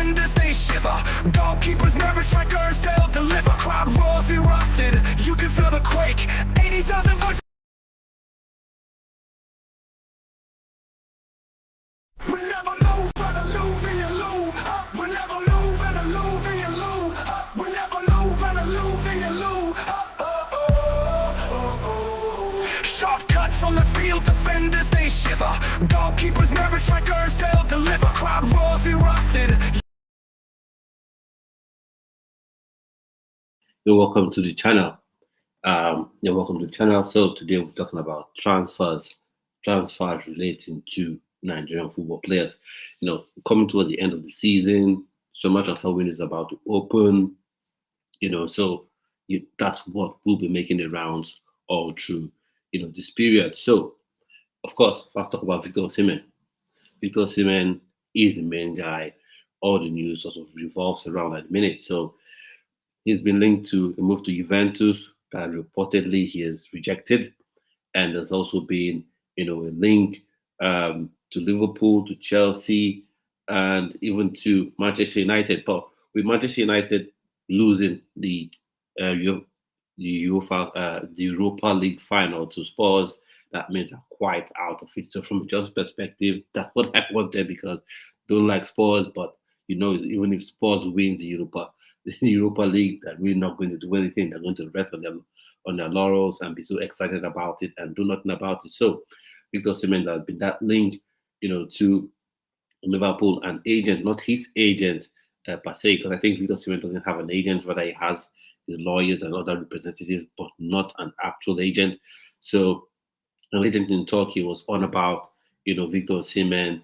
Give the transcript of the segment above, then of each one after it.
defenders they shiver. Goalkeepers nervous, strikers they'll deliver. Crowd roars erupted, you can feel the quake. 80,000 voices. We never lose, and lose, and you lose. We never lose, and lose, and you lose. We never lose, and lose, and you lose. Shortcuts on the field, defenders they shiver. Goalkeepers nervous, strikers they'll deliver. Crowd roars erupted. You're welcome to the channel. So today we're talking about transfers relating to Nigerian football players. Coming towards the end of the season, so much of our window is about to open. That's what will be making the rounds all through this period. So of course, I'll talk about Victor Osimhen. Victor Osimhen is the main guy. All the news sort of revolves around at the minute. So he's been linked to a move to Juventus that reportedly he has rejected. And there's also been, a link to Liverpool, to Chelsea, and even to Manchester United. But with Manchester United losing the Europa League final to Spurs, that means they're quite out of it. So from a just perspective, that's what I wanted, because I don't like Spurs, but even if Spurs wins the Europa League, they're really not going to do anything. They're going to rest on their laurels and be so excited about it and do nothing about it. So Victor Osimhen has been that link, to Liverpool, an agent, not his agent per se, because I think Victor Osimhen doesn't have an agent, whether he has his lawyers and other representatives, but not an actual agent. So an agent in Turkey was on about, Victor Osimhen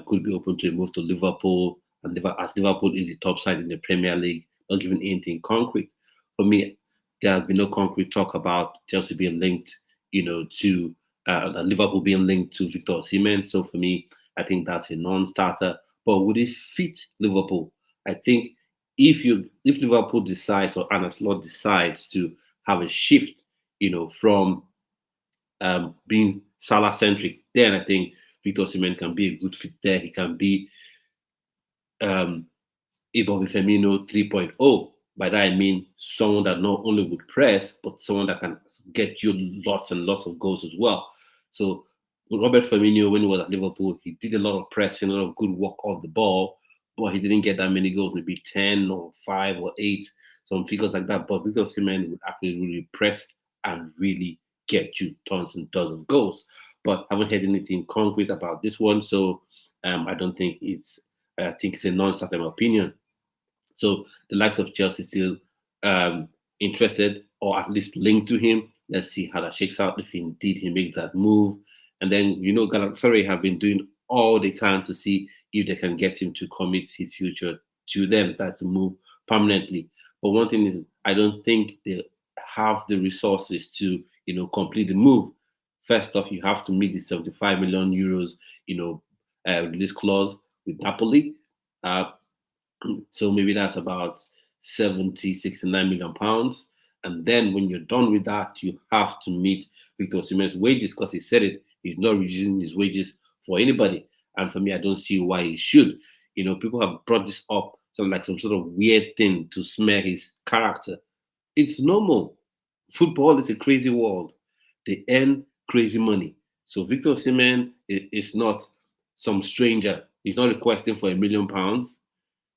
could be open to a move to Liverpool, and as Liverpool is the top side in the Premier League, not giving anything concrete. For me, there has been no concrete talk about Chelsea being linked, to Liverpool being linked to Victor Osimhen. So for me, I think that's a non-starter. But would it fit Liverpool? I think if Liverpool decides, or Arne Slot decides to have a shift, from being Salah-centric, then I think Victor Osimhen can be a good fit there. He can be Bobby Firmino 3.0. By that I mean someone that not only would press, but someone that can get you lots and lots of goals as well. So Robert Firmino, when he was at Liverpool, he did a lot of pressing, a lot of good work off the ball, but he didn't get that many goals, maybe 10 or 5 or 8, some figures like that. But Victor Osimhen would actually really press and really get you tons and tons of goals. But I haven't heard anything concrete about this one, so I don't think it's. I think it's a non-starter in my opinion. So the likes of Chelsea still interested, or at least linked to him. Let's see how that shakes out if indeed he makes that move. And then Galatasaray have been doing all they can to see if they can get him to commit his future to them. That's to move permanently. But one thing is, I don't think they have the resources to complete the move. First off, you have to meet the 75 million euros release clause with Napoli. So maybe that's about 69 million pounds. And then when you're done with that, you have to meet Victor Osimhen's wages, because he said it, he's not reducing his wages for anybody. And for me, I don't see why he should. People have brought this up, some sort of weird thing to smear his character. It's normal. Football is a crazy world. They earn crazy money. So Victor Osimhen is not some stranger. He's not requesting for £1 million.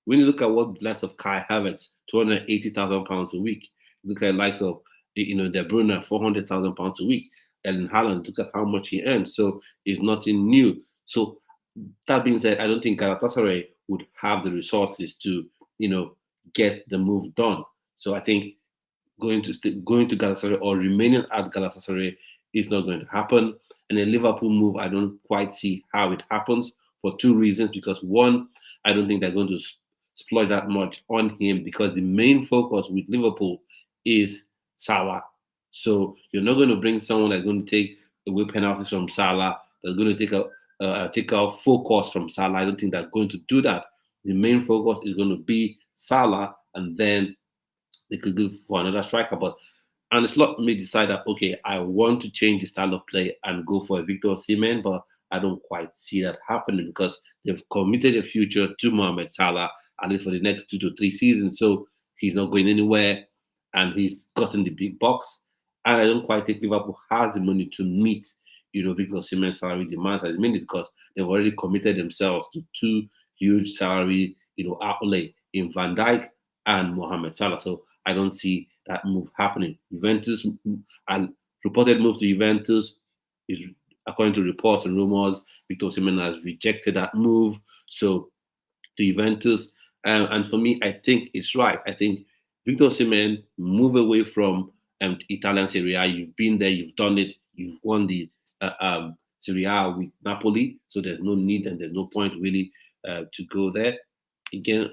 When you look at what the likes of Kai Havertz, £280,000 a week. Look at the likes of De Bruyne, £400,000 a week. And Haaland, look at how much he earns. So it's nothing new. So that being said, I don't think Galatasaray would have the resources to get the move done. So I think going to Galatasaray or remaining at Galatasaray is not going to happen. And a Liverpool move, I don't quite see how it happens, for two reasons. Because one, I don't think they're going to exploit that much on him, because the main focus with Liverpool is Salah. So you're not going to bring someone that's going to take away penalties from Salah, that's going to take out focus from Salah. I don't think they're going to do that. The main focus is going to be Salah, and then they could go for another striker. But Arne Slot may decide that, okay, I want to change the style of play and go for a Victor Osimhen, but I don't quite see that happening, because they've committed a future to Mohamed Salah, at least for the next 2 to 3 seasons. So he's not going anywhere, and he's gotten the big bucks. And I don't quite think Liverpool has the money to meet, Victor Osimhen's salary demands as mainly because they've already committed themselves to two huge salary, outlay in Van Dijk and Mohamed Salah. So I don't see that move happening. Juventus, and reported move to Juventus is, according to reports and rumors, Victor Osimhen has rejected that move. So to Juventus, and for me, I think it's right. I think Victor Osimhen move away from Italian Serie A. You've been there, you've done it, you've won the Serie A with Napoli, so there's no need and there's no point really to go there. Again,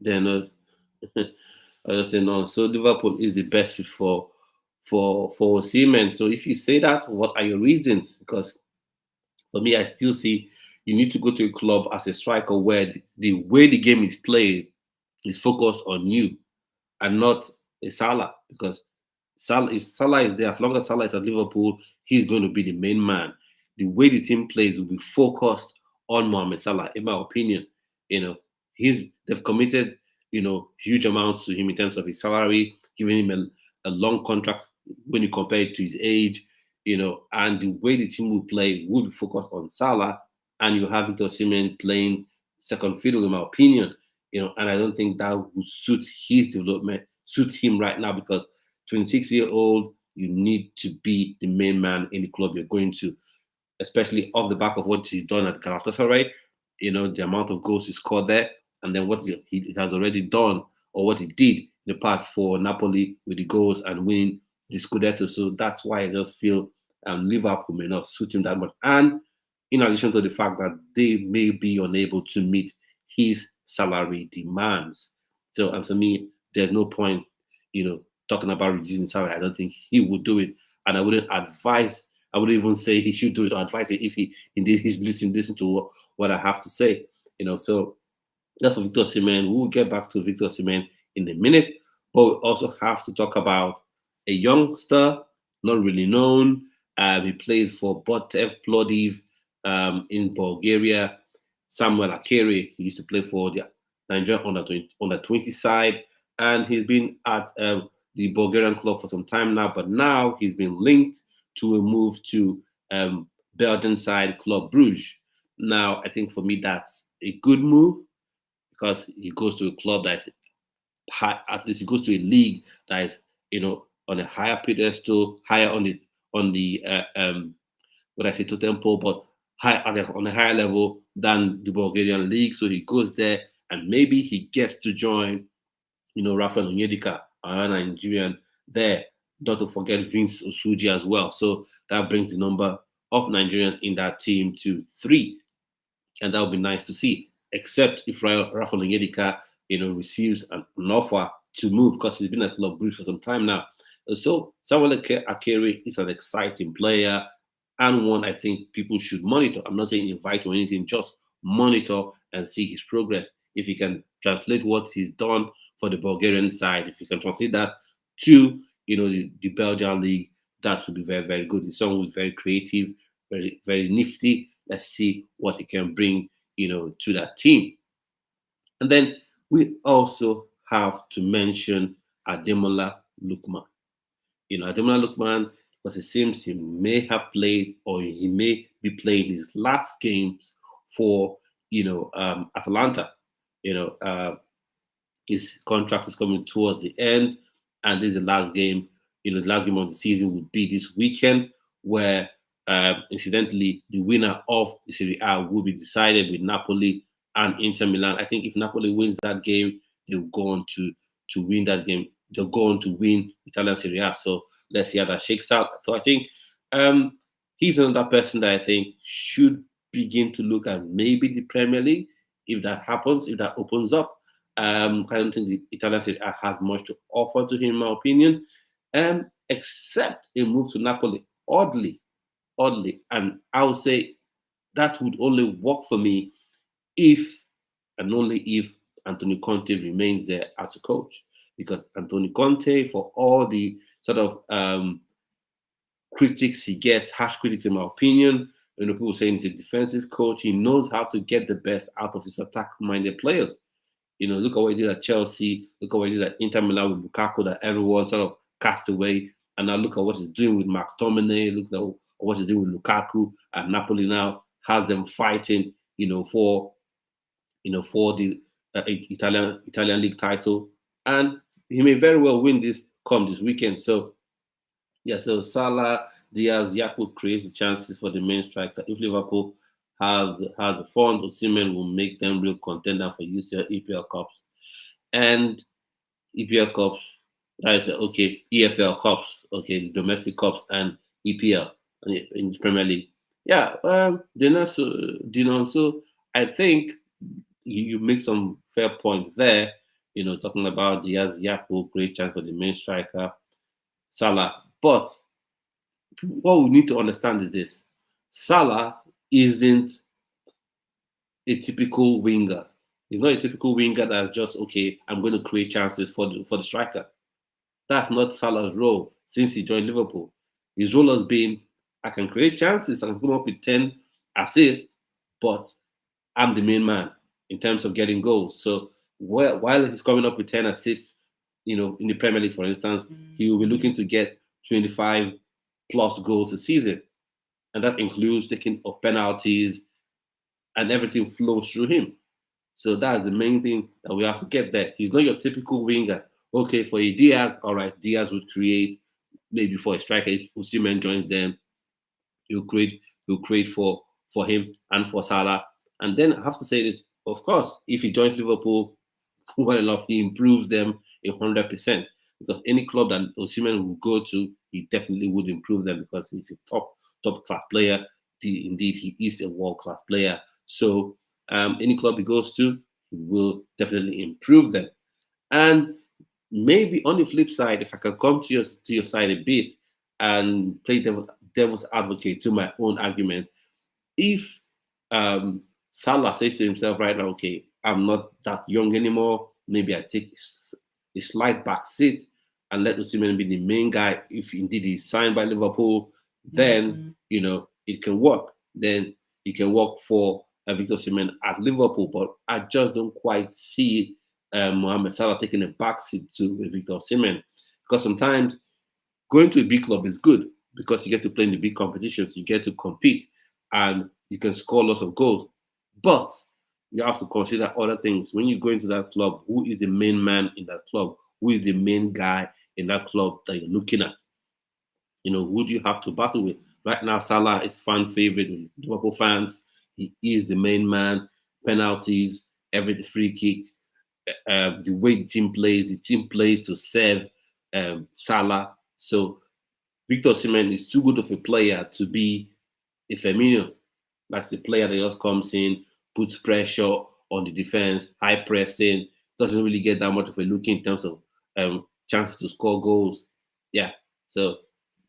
then I was saying no. So Liverpool is the best fit for Osimhen. So if you say that, what are your reasons? Because for me, I still see you need to go to a club as a striker where the way the game is played is focused on you and not a Salah. Because if Salah is there, as long as Salah is at Liverpool, he's going to be the main man. The way the team plays will be focused on Mohamed Salah, in my opinion. They've committed, huge amounts to him in terms of his salary, giving him a long contract when you compare it to his age, and the way the team will play will be focused on Salah, and you have Victor Osimhen playing second fiddle, in my opinion, and I don't think that would suit his development, suit him right now, because 26-year-old, you need to be the main man in the club you're going to, especially off the back of what he's done at Galatasaray, the amount of goals he scored there, and then what he has already done, or what he did in the past for Napoli with the goals and winning the Scudetto. So that's why I just feel Liverpool may not suit him that much. And in addition to the fact that they may be unable to meet his salary demands. So, and for me, there's no point, talking about reducing salary. I don't think he would do it. And I wouldn't even say he should do it or advise it if he indeed he's listen to what I have to say. So that's for Victor Osimhen. We'll get back to Victor Osimhen in a minute. But we also have to talk about a youngster, not really known. He played for Botev Plodiv in Bulgaria. Samuel Akere, he used to play for the Nigerian under 20 side, and he's been at the Bulgarian club for some time now. But now he's been linked to a move to Belgian side Club Brugge. Now, I think for me that's a good move because he goes to a club that's high, at least he goes to a league that is, on a higher pedestal, higher on the what I say totem pole, but on a higher level than the Bulgarian league. So he goes there, and maybe he gets to join, Rafael Onyedika, our Nigerian there. Not to forget Vince Osuji as well. So that brings the number of Nigerians in that team to 3, and that would be nice to see. Except if Rafael Onyedika, receives an offer to move, because he's been at Club Brugge for some time now. So Samuel Akere is an exciting player and one I think people should monitor. I'm not saying invite or anything, just monitor and see his progress. If he can translate what he's done for the Bulgarian side, if he can translate that to the Belgian league, that would be very, very good. He's someone who's very creative, very, very nifty. Let's see what he can bring, to that team. And then we also have to mention Ademola Lookman. Ademola Lookman, because it seems he may have played or he may be playing his last games for, Atalanta. His contract is coming towards the end, and this is the last game. The last game of the season would be this weekend, where incidentally the winner of the Serie A will be decided with Napoli and Inter Milan. I think if Napoli wins that game, they'll go on to win that game. They'll go on to win Italian Serie A. So let's see how that shakes out. So I think he's another person that I think should begin to look at maybe the Premier League if that happens, if that opens up. I don't think the Italian Serie A has much to offer to him, in my opinion, except a move to Napoli. Oddly, and I would say that would only work for me if and only if Antonio Conte remains there as a coach. Because Antonio Conte, for all the sort of critics he gets, harsh critics in my opinion, People saying he's a defensive coach. He knows how to get the best out of his attack-minded players. Look at what he did at Chelsea. Look at what he did at Inter Milan with Lukaku that everyone sort of cast away. And now look at what he's doing with McTominay. Look at what he's doing with Lukaku at Napoli now. Has them fighting, for the Italian league title. And he may very well win this weekend. So yeah, so Salah, Diaz, Yaku creates the chances for the main striker. If Liverpool has the fund, Osimhen will make them real contender for UCL EPL Cups. And EPL Cups, that is okay, EFL Cups, okay, the domestic cups and EPL in the Premier League. Yeah, so I think you make some fair points there, talking about Diaz, Yaku, great chance for the main striker, Salah. But what we need to understand is this: Salah isn't a typical winger. He's not a typical winger that's just okay. I'm going to create chances for the striker. That's not Salah's role since he joined Liverpool. His role has been: I can create chances, I can come up with 10 assists, but I'm the main man in terms of getting goals. So while he's coming up with 10 assists, in the Premier League, for instance, he will be looking to get 25 plus goals a season. And that includes taking of penalties, and everything flows through him. So that's the main thing that we have to get there. He's not your typical winger. Okay, for a Diaz, all right, Diaz would create maybe for a striker. If Osimhen joins them, he'll create for him and for Salah. And then I have to say this, of course, if he joins Liverpool, well enough, he improves them 100%. Because any club that Osimhen will go to, he definitely would improve them because he's a top class player. Indeed, he is a world class player. So any club he goes to, he will definitely improve them. And maybe on the flip side, if I can come to your side a bit and play devil's advocate to my own argument, if Salah says to himself right now, okay, I'm not that young anymore, maybe I take a slight back seat and let Osimhen be the main guy. If indeed he's signed by Liverpool, then it can work. Then he can work for Victor Osimhen at Liverpool. But I just don't quite see Mohamed Salah taking a backseat to Victor Osimhen, because sometimes going to a big club is good because you get to play in the big competitions, you get to compete, and you can score lots of goals. But you have to consider other things. When you go into that club, who is the main man in that club? Who is the main guy in that club that you're looking at? Who do you have to battle with? Right now, Salah is fan favorite with Liverpool fans. He is the main man. Penalties, every free kick, the way the team plays to serve Salah. So Victor Osimhen is too good of a player to be a Firmino. That's the player that just comes in, puts pressure on the defense, high pressing, doesn't really get that much of a look in terms of chances to score goals. Yeah, so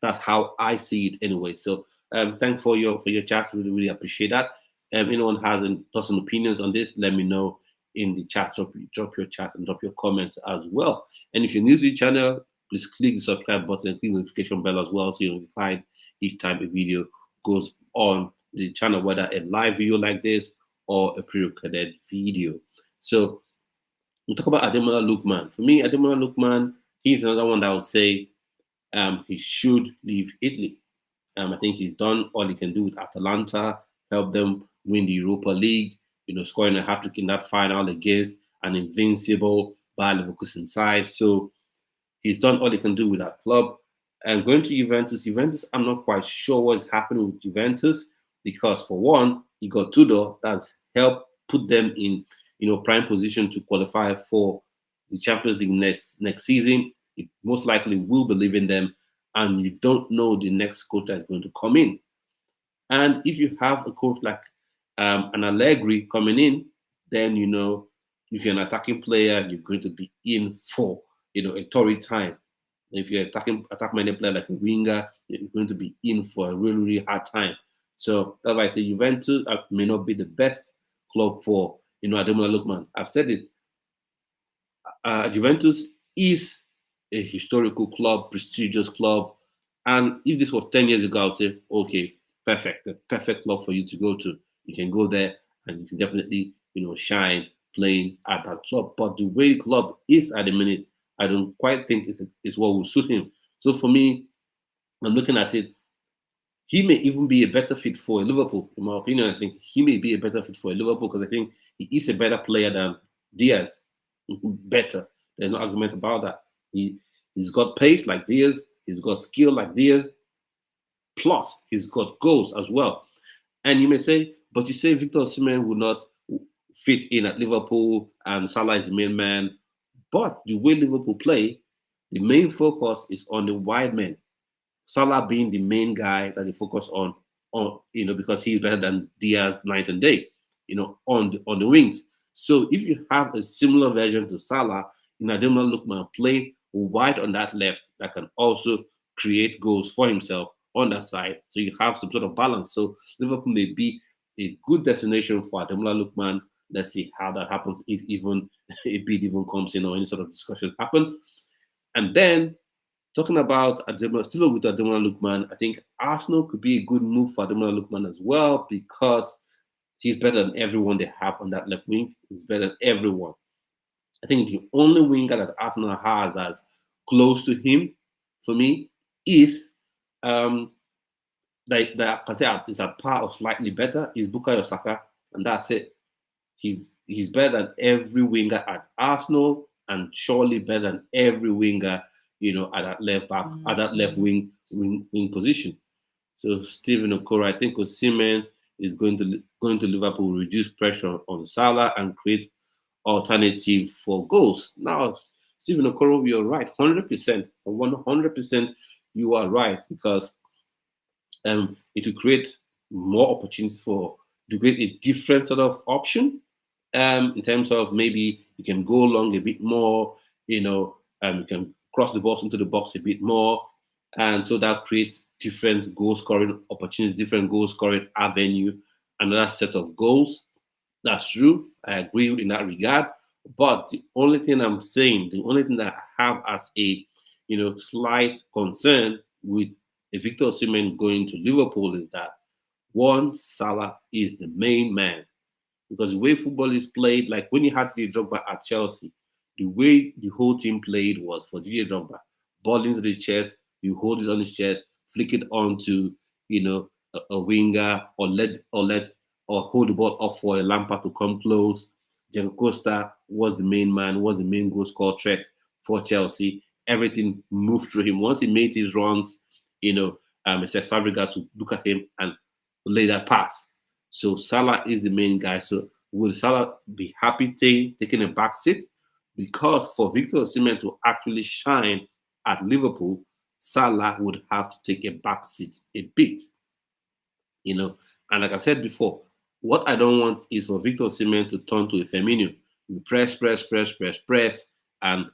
that's how I see it anyway. So thanks for your chat. Really appreciate that. Anyone has any thoughts and opinions on this, let me know in the chat. Drop your chats and drop your comments as well. And if you're new to the channel, please click the subscribe button and click the notification bell as well, so you're notified each time a video goes on the channel, whether a live video like this or a pre-recorded video. So we talk about Ademola Lookman. For me, Ademola Lookman, he's another one that I would say he should leave Italy. I think he's done all he can do with Atalanta, help them win the Europa League, scoring a hat-trick in that final against an invincible Bayer Leverkusen side. So he's done all he can do with that club. And going to Juventus, I'm not quite sure what's happening with Juventus, because for one, he got Tudor that's helped put them in prime position to qualify for the Champions League next season. It most likely will believe in them, and you don't know the next coach that's going to come in. And if you have a coach like an Allegri coming in, then if you're an attacking player, you're going to be in for a torrid time. If you're attack-minded player like a winger, you're going to be in for a really, really hard time. So that's why I say Juventus may not be the best club for Ademola Lookman. I've said it. Juventus is a historical club, prestigious club, and if this was 10 years ago, I would say, okay, perfect, the perfect club for you to go to. You can go there and you can definitely, shine playing at that club. But the way the club is at the minute, I don't quite think it's what will suit him. So for me, I'm looking at it. He may even be a better fit for Liverpool, in my opinion. I think he may be a better fit for Liverpool because I think he is a better player than Diaz. Better. There's no argument about that. He's got pace like Diaz. He's got skill like Diaz. Plus, he's got goals as well. And you may say, but you say Victor Osimhen will not fit in at Liverpool and Salah is the main man. But the way Liverpool play, the main focus is on the wide men. Salah being the main guy that they focus on because he's better than Diaz night and day, on the wings. So if you have a similar version to Salah in Ademola Lookman playing wide on that left, that can also create goals for himself on that side. So you have some sort of balance. So Liverpool may be a good destination for Ademola Lookman. Let's see how that happens if a bid even comes in or any sort of discussions happen. And then talking about still with Ademola Lookman, I think Arsenal could be a good move for Ademola Lookman as well because he's better than everyone they have on that left wing. He's better than everyone. I think the only winger that Arsenal has that's close to him, for me, is that I can say is a par or slightly better is Bukayo Saka, and that's it. He's better than every winger at Arsenal, and surely better than every winger, at that left back, at that left wing position. So Stephen Okoro, I think Osimhen is going to Liverpool, reduce pressure on Salah and create alternative for goals. Now, Stephen Okoro, you're right, 100%, 100%, you are right because it will create more opportunities to create a different sort of option. In terms of maybe you can go long a bit more, you can cross the box into the box a bit more, and so that creates different goal scoring opportunities, different goal scoring avenue, another set of goals. That's true. I agree in that regard. But the only thing I'm saying, the only thing that I have as a slight concern with a Victor Osimhen going to Liverpool is that one, Salah is the main man. Because the way football is played, like when you had Didier Drogba at Chelsea, the way the whole team played was for Didier Drogba, ball into the chest, you hold it on his chest, flick it onto a winger, or hold the ball up for a Lampard to come close. Diego Costa was the main man, was the main goal scorer threat for Chelsea. Everything moved through him. Once he made his runs, Cesc Fabregas would look at him and lay that pass. So Salah is the main guy. So will Salah be happy taking a back seat? Because for Victor Osimhen to actually shine at Liverpool, Salah would have to take a back seat a bit. And like I said before, what I don't want is for Victor Osimhen to turn to a Firmino. You press, and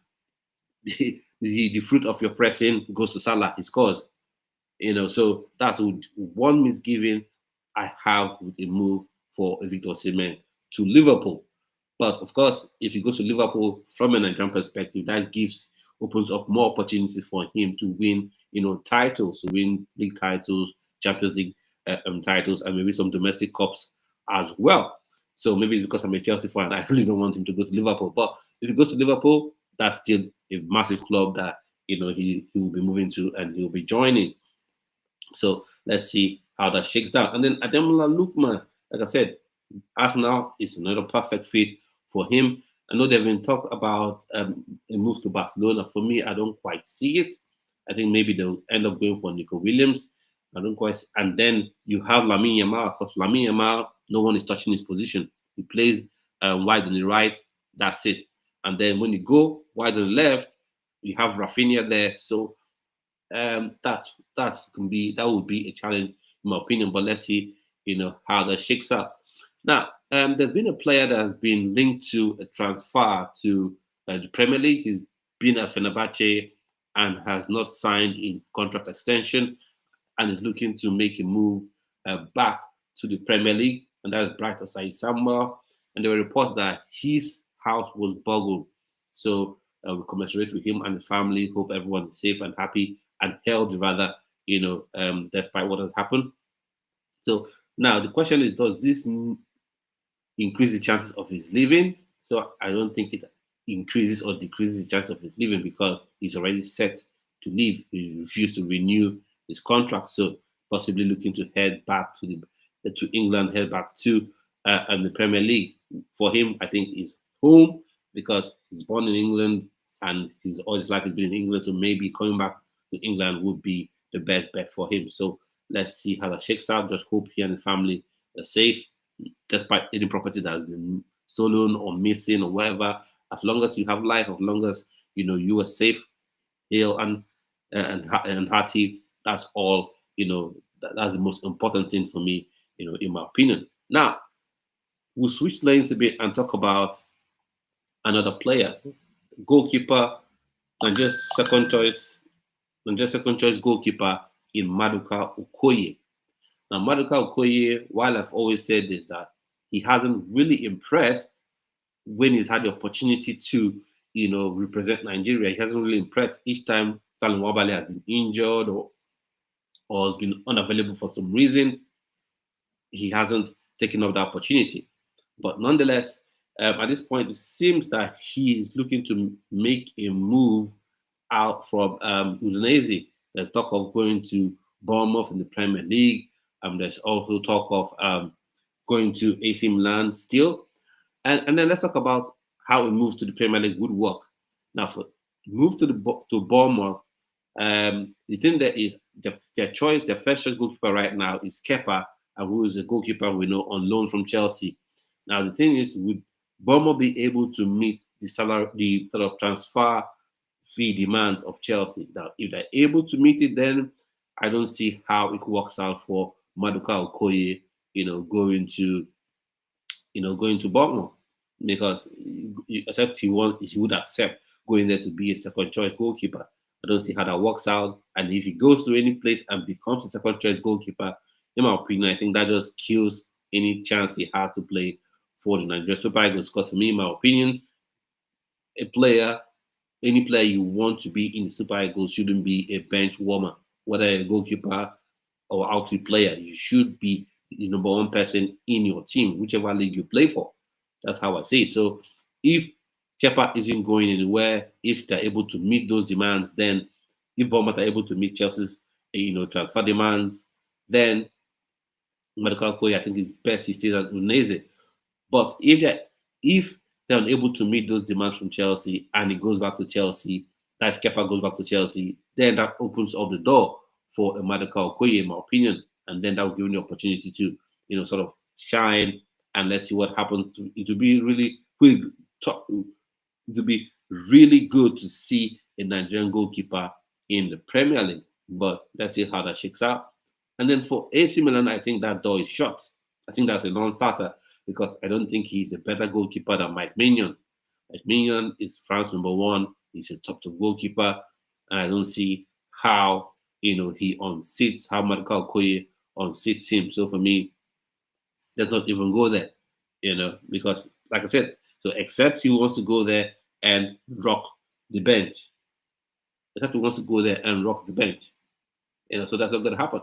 the fruit of your pressing goes to Salah. He scores. So that's one misgiving I have with a move for Victor Osimhen to Liverpool. But of course, if he goes to Liverpool from a Nigerian perspective, that opens up more opportunities for him to win, titles, to win league titles, Champions League titles, and maybe some domestic cups as well. So maybe it's because I'm a Chelsea fan, I really don't want him to go to Liverpool. But if he goes to Liverpool, that's still a massive club that he will be moving to and he'll be joining. So let's see how that shakes down. And then Ademola Lookman, like I said, Arsenal is another perfect fit for him. I know they've been talked about a move to Barcelona. For me, I don't quite see it. I think maybe they'll end up going for Nico Williams. I don't quite. And then you have Lamine Yamal. Because Lamine Yamal, no one is touching his position. He plays wide on the right. That's it. And then when you go wide on the left, you have Rafinha there. So that would be a challenge in my opinion. But let's see, how that shakes out. Now, there's been a player that has been linked to a transfer to the Premier League. He's been at Fenerbahce and has not signed a contract extension and is looking to make a move back to the Premier League, and that is Bright Osai Samuel. And there were reports that his house was boggled. So we commiserate with him and the family. Hope everyone is safe and happy and healthy, rather, despite what has happened. So now the question is, does this increase the chances of his leaving? So I don't think it increases or decreases the chance of his leaving because he's already set to leave. He refused to renew his contract, so possibly looking to head back to England, head back to the Premier League. For him, I think is home because he's born in England and his all his life has been in England. So maybe coming back to England would be the best bet for him. So let's see how that shakes out. Just hope he and his family are safe, despite any property that has been stolen or missing or whatever. As long as you have life, as long as you are safe, ill and hearty, that's all. That's the most important thing for me. In my opinion. Now we'll switch lanes a bit and talk about another player, goalkeeper, and just second choice goalkeeper in Maduka Okoye. Now, Maduka Okoye, while I've always said this, that he hasn't really impressed when he's had the opportunity to, represent Nigeria. He hasn't really impressed each time Stanley Wabale has been injured or has been unavailable for some reason. He hasn't taken up the opportunity. But nonetheless, at this point, it seems that he is looking to make a move out from Udinese. There's talk of going to Bournemouth in the Premier League. There's also talk of going to AC Milan still. And then let's talk about how a move to the Premier League would work. Now, for move to Bournemouth, the thing that is their first choice goalkeeper right now is Kepa, who is a goalkeeper we know on loan from Chelsea. Now, the thing is, would Bournemouth be able to meet the sort of transfer fee demands of Chelsea? Now, if they're able to meet it, then I don't see how it works out for Maduka Okoye, going to Bournemouth, because except he would accept going there to be a second choice goalkeeper. I don't see how that works out. And if he goes to any place and becomes a second choice goalkeeper, in my opinion, I think that just kills any chance he has to play for the Nigerian Super Eagles. Because for me, in my opinion, any player you want to be in the Super Eagles shouldn't be a bench warmer, whether a goalkeeper or outfield player. You should be the number one person in your team, whichever league you play for. That's how I say it. So if Kepa isn't going anywhere, if they're able to meet those demands, then if Bournemouth are able to meet Chelsea's transfer demands, then Maduka Okoye, I think it's best he stays at Udinese. But if they're unable to meet those demands from Chelsea and he goes back to Chelsea, that Kepa goes back to Chelsea, then that opens up the door for Maduka Okoye, in my opinion, and then that will give him the opportunity to, sort of shine, and let's see what happens. It will be really, really tough. It will be really good to see a Nigerian goalkeeper in the Premier League, but let's see how that shakes out. And then for AC Milan, I think that door is shut. I think that's a non-starter because I don't think he's a better goalkeeper than Mike Maignan. Mike Maignan is France number one. He's a top goalkeeper, and I don't see how he unseats, how Maduka Okoye unseats him. So for me, let's not even go there, because like I said, so except he wants to go there and rock the bench, so that's not going to happen.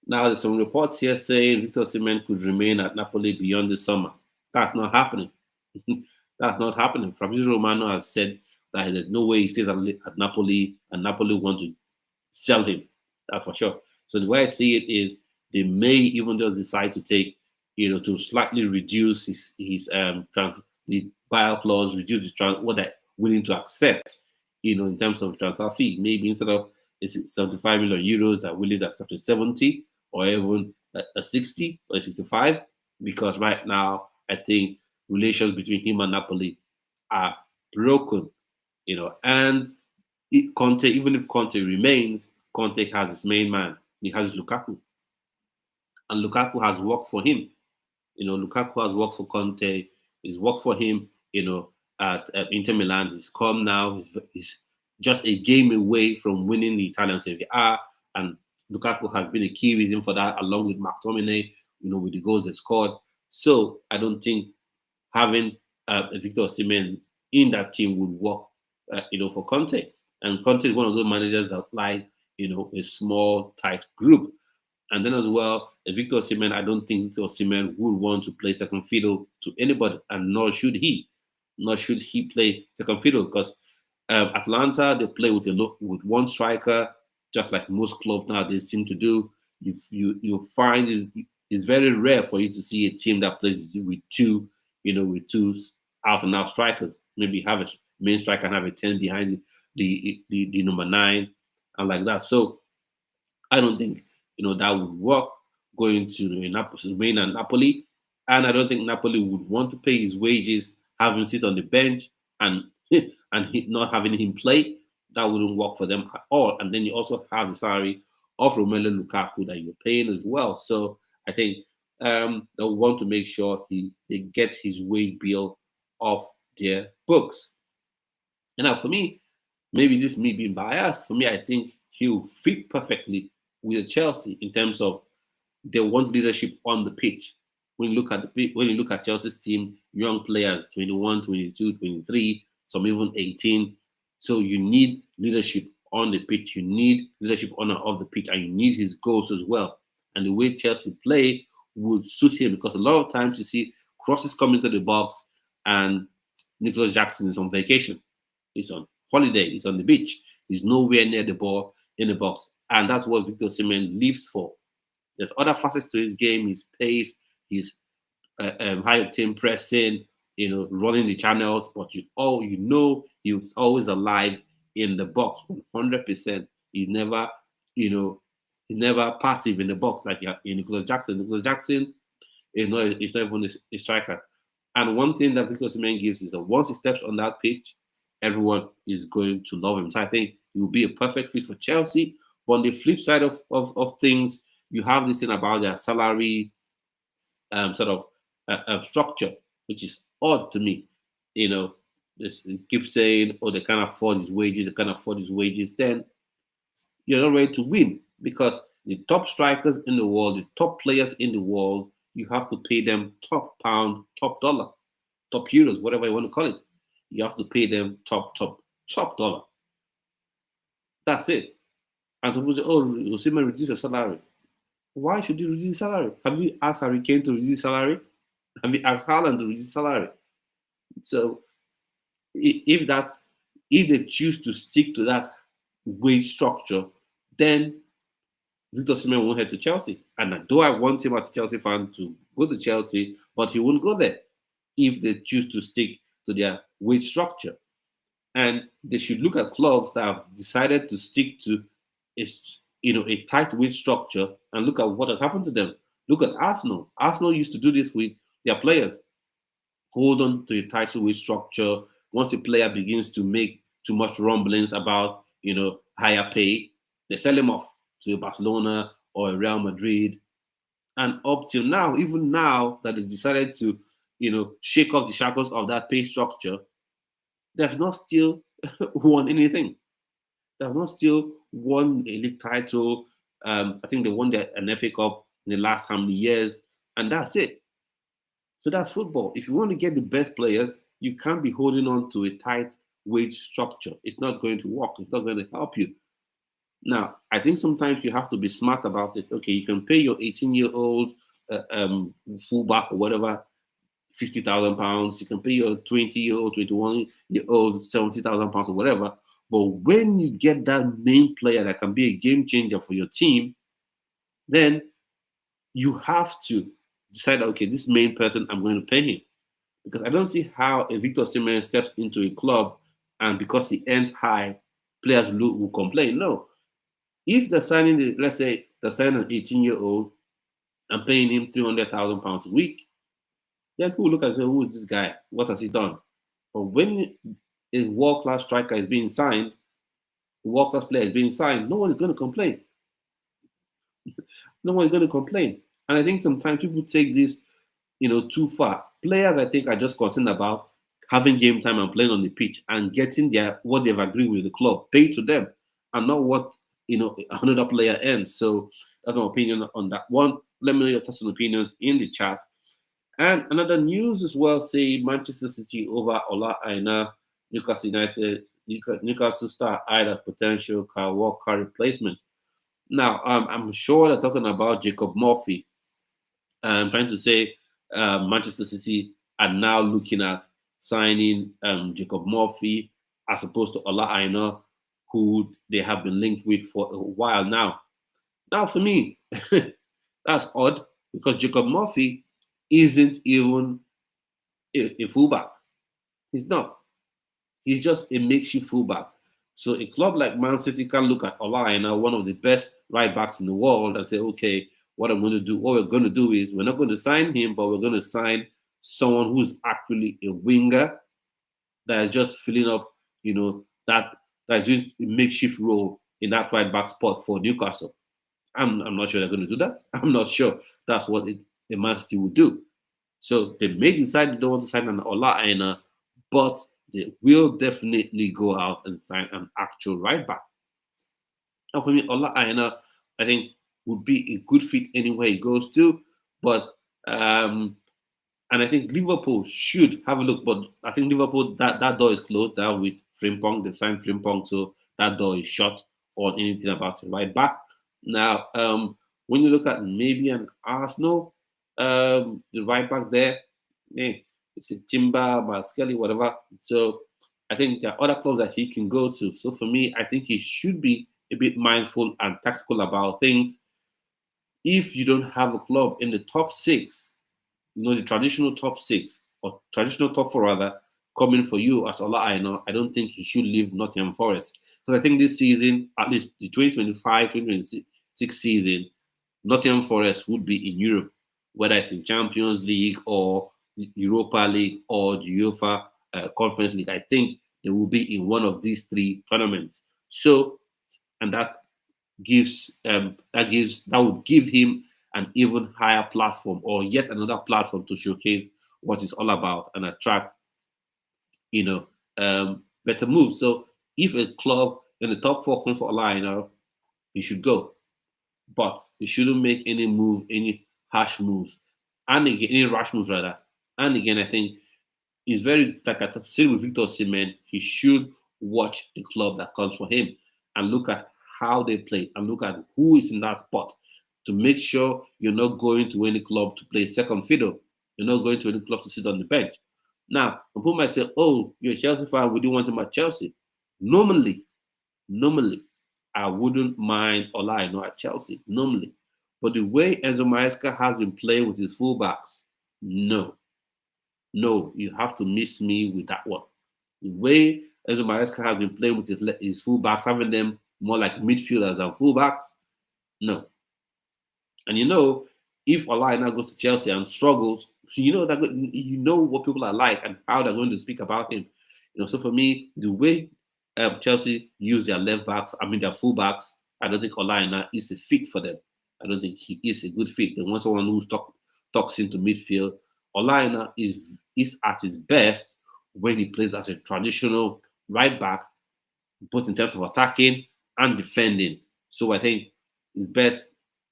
Now, there's some reports here saying Victor Osimhen could remain at Napoli beyond the summer. That's not happening. That's not happening. Fabrizio Romano has said that there's no way he stays at Napoli, and Napoli want to sell him. That's for sure. So the way I see it is they may even just decide to take, to slightly reduce his the buyout clause, reduce what they're willing to accept, in terms of transfer fee. Maybe instead of 75 million euros, they're willing to accept a 70 or even a 60 or a 65, because right now I think relations between him and Napoli are broken, and Conte, even if Conte remains, Conte has his main man. He has Lukaku. And Lukaku has worked for him. Lukaku has worked for Conte. He's worked for him, at Inter Milan. He's come now. He's just a game away from winning the Italian Serie A. And Lukaku has been a key reason for that, along with McTominay, with the goals they've scored. So I don't think having Victor Osimhen in that team would work, for Conte. And Conte is one of those managers that like, a small, tight group. And then as well, Victor Osimhen, I don't think Victor Osimhen would want to play second fiddle to anybody, and nor should he. Nor should he play second fiddle because Atalanta, they play with one striker, just like most clubs now they seem to do. You find it's very rare for you to see a team that plays with two, with two out and out strikers. Maybe have a main striker and have a 10 behind the number 9 and like that. So I don't think that would work going to Spain and Napoli, and I don't think Napoli would want to pay his wages, have him sit on the bench, and not having him play. That wouldn't work for them at all. And then you also have the salary of Romelu Lukaku that you're paying as well. So I think they'll want to make sure they get his wage bill off their books. And now for me, maybe this me being biased, for me, I think he'll fit perfectly with Chelsea in terms of they want leadership on the pitch. When you look at Chelsea's team, young players, 21, 22, 23, some even 18. So you need leadership on the pitch. You need leadership on and off the pitch, and you need his goals as well. And the way Chelsea play would suit him because a lot of times you see crosses come into the box and Nicholas Jackson is on vacation. He's on holiday. He's on the beach. He's nowhere near the ball in the box. And that's what Victor Osimhen lives for. There's other facets to his game, his pace, his high-octane pressing, running the channels. But he's always alive in the box, 100%. He's never, he's never passive in the box like in Nicholas Jackson. Nicholas Jackson is not even a striker. And one thing that Victor Osimhen gives is that once he steps on that pitch, everyone is going to love him. So I think he will be a perfect fit for Chelsea. But on the flip side of things, you have this thing about their salary structure, which is odd to me. They keep saying, oh, they can't afford his wages, then you're not ready to win because the top strikers in the world, the top players in the world, you have to pay them top pound, top dollar, top euros, whatever you want to call it. You have to pay them top dollar. That's it. And people say, oh, Osimhen reduce your salary. Why should you reduce his salary? Have you asked Harry Kane to reduce his salary? Have you asked Haaland to reduce his salary? So if they choose to stick to that wage structure, then Victor Osimhen won't head to Chelsea. And though I want him as a Chelsea fan to go to Chelsea, but he won't go there if they choose to stick to their wage structure. And they should look at clubs that have decided to stick to a tight wage structure and look at what has happened to them. Look at Arsenal. Arsenal used to do this with their players. Hold on to a tight wage structure. Once the player begins to make too much rumblings about, higher pay, they sell him off to Barcelona or Real Madrid. And up till now, even now that they decided to, shake off the shackles of that pay structure, they've not still won anything. They've not still won a league title. I think they won an FA Cup in the last how many years, and that's it. So that's football. If you want to get the best players, you can't be holding on to a tight wage structure. It's not going to work. It's not going to help you. Now, I think sometimes you have to be smart about it. Okay, you can pay your 18-year-old fullback or whatever £50,000. You can pay your 20-year-old, 21-year-old £70,000 or whatever. But when you get that main player that can be a game changer for your team, then you have to decide, okay, this main person, I'm going to pay him. Because I don't see how a Victor Osimhen steps into a club and because he earns high, players will complain. No. If they're signing, let's say they're signing an 18-year-old and paying him £300,000 a week, then people look and say, who is this guy? What has he done? But when a world-class striker is being signed, a world-class player is being signed, no one is going to complain. No one is going to complain. And I think sometimes people take this, too far. Players, I think, are just concerned about having game time and playing on the pitch and getting what they've agreed with the club paid to them, and not what another player earns. So that's my opinion on that one. Let me know your thoughts and opinions in the chat. And another news as well, say Manchester City over Ola Aina, Newcastle United, Newcastle star eyed as potential Kyle Walker replacement. Now, I'm sure they're talking about Jacob Murphy. I'm trying to say Manchester City are now looking at signing Jacob Murphy as opposed to Ola Aina, who they have been linked with for a while now. Now, for me, that's odd because Jacob Murphy isn't even a fullback. He's not. He's just a makeshift fullback. So a club like Man City can look at Ola Aina, one of the best right backs in the world, and say, okay, what we're going to do is we're not going to sign him, but we're going to sign someone who's actually a winger that is just filling up, that's doing a makeshift role in that right back spot for Newcastle. I'm not sure they're going to do that. I'm not sure that's what a Man City would do. So they may decide they don't want to sign an Ola Aina, but they will definitely go out and sign an actual right back. Now, for me, Ola Aina, I think, would be a good fit anywhere he goes to. But and I think Liverpool should have a look. But I think Liverpool that door is closed now with Frimpong. They've signed Frimpong, so that door is shut on anything about the right back. Now, when you look at maybe an Arsenal, the right back there, it's a Timber, Maskelly, whatever. So I think there are other clubs that he can go to. So for me, I think he should be a bit mindful and tactical about things. If you don't have a club in the top six, the traditional top six or traditional top four rather, coming for you as Ola Aina, I don't think he should leave Nottingham Forest. Because I think this season, at least the 2025-2026 season, Nottingham Forest would be in Europe, whether it's in Champions League or Europa League or the UEFA Conference League. I think they will be in one of these three tournaments. So, and that would give him an even higher platform or yet another platform to showcase what it's all about and attract, better moves. So if a club in the top four comes for Ola Aina, he should go. But he shouldn't make any harsh moves, and again, any rash moves rather. And again, I think it's very like I said with Victor Osimhen, he should watch the club that comes for him and look at how they play and look at who is in that spot to make sure you're not going to any club to play second fiddle. You're not going to any club to sit on the bench. Now, people might say, "Oh, you're a Chelsea fan. Would you want him at Chelsea?" Normally, I wouldn't mind Ola Aina at Chelsea. Normally, but the way Enzo Maresca has been playing with his fullbacks, no, you have to miss me with that one. The way Enzo Maresca has been playing with his fullbacks, having them more like midfielders than fullbacks, no. And if Ola Aina goes to Chelsea and struggles, what people are like and how they're going to speak about him. So for me, the way Chelsea use their left backs, their fullbacks, I don't think Ola Aina is a fit for them. I don't think he is a good fit. They want someone who talks into midfield. Ola Aina is at his best when he plays as a traditional right back, both in terms of attacking and defending. So I think it's best,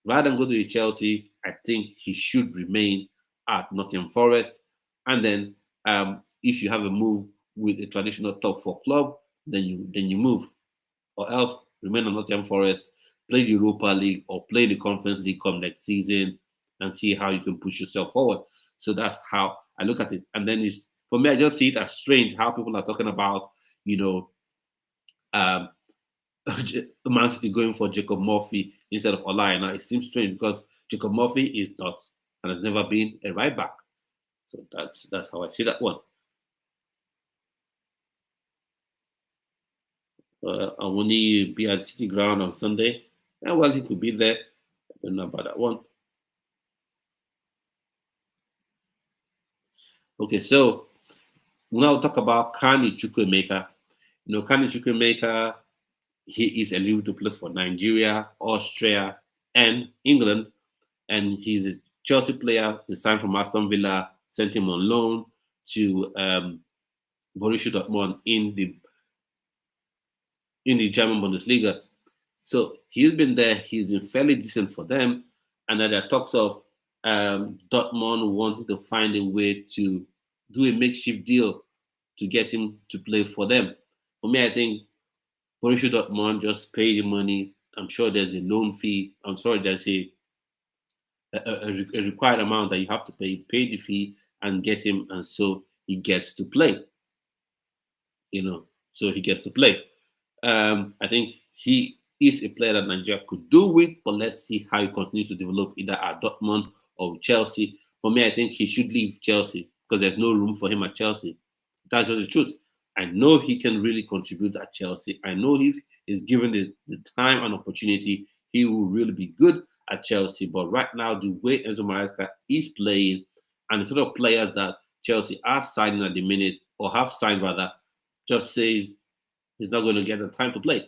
rather than go to Chelsea, I think he should remain at Nottingham Forest. And then if you have a move with a traditional top four club, then you move. Or else remain at Nottingham Forest, play the Europa League or play the Conference League come next season and see how you can push yourself forward. So that's how I look at it. And then for me, I just see it as strange how people are talking about, Man City going for Jacob Murphy instead of Ola Aina. It seems strange because Jacob Murphy is not and has never been a right back. So that's how I see that one. And when he be at City Ground on Sunday, well, he could be there. I don't know about that one. Okay, so now talk about Kani Chukwuemeka. Kani Chukwuemeka, he is eligible to play for Nigeria, Austria, and England. And he's a Chelsea player. They signed from Aston Villa, sent him on loan to Borussia Dortmund in the German Bundesliga. So he's been there. He's been fairly decent for them. And then there are talks of Dortmund wanting to find a way to do a makeshift deal to get him to play for them. For me, I think Borussia Dortmund just pay the money. I'm sure there's a loan fee. I'm sorry, there's a a required amount that you have to pay the fee and get him, and so he gets to play. So he gets to play. I think he is a player that Nigeria could do with, but let's see how he continues to develop either at Dortmund or Chelsea. For me, I think he should leave Chelsea because there's no room for him at Chelsea. That's just the truth. I know he can really contribute at Chelsea. I know if he's given the time and opportunity, he will really be good at Chelsea. But right now, the way Enzo Maresca is playing and the sort of players that Chelsea are signing at the minute, or have signed rather, just says he's not going to get the time to play.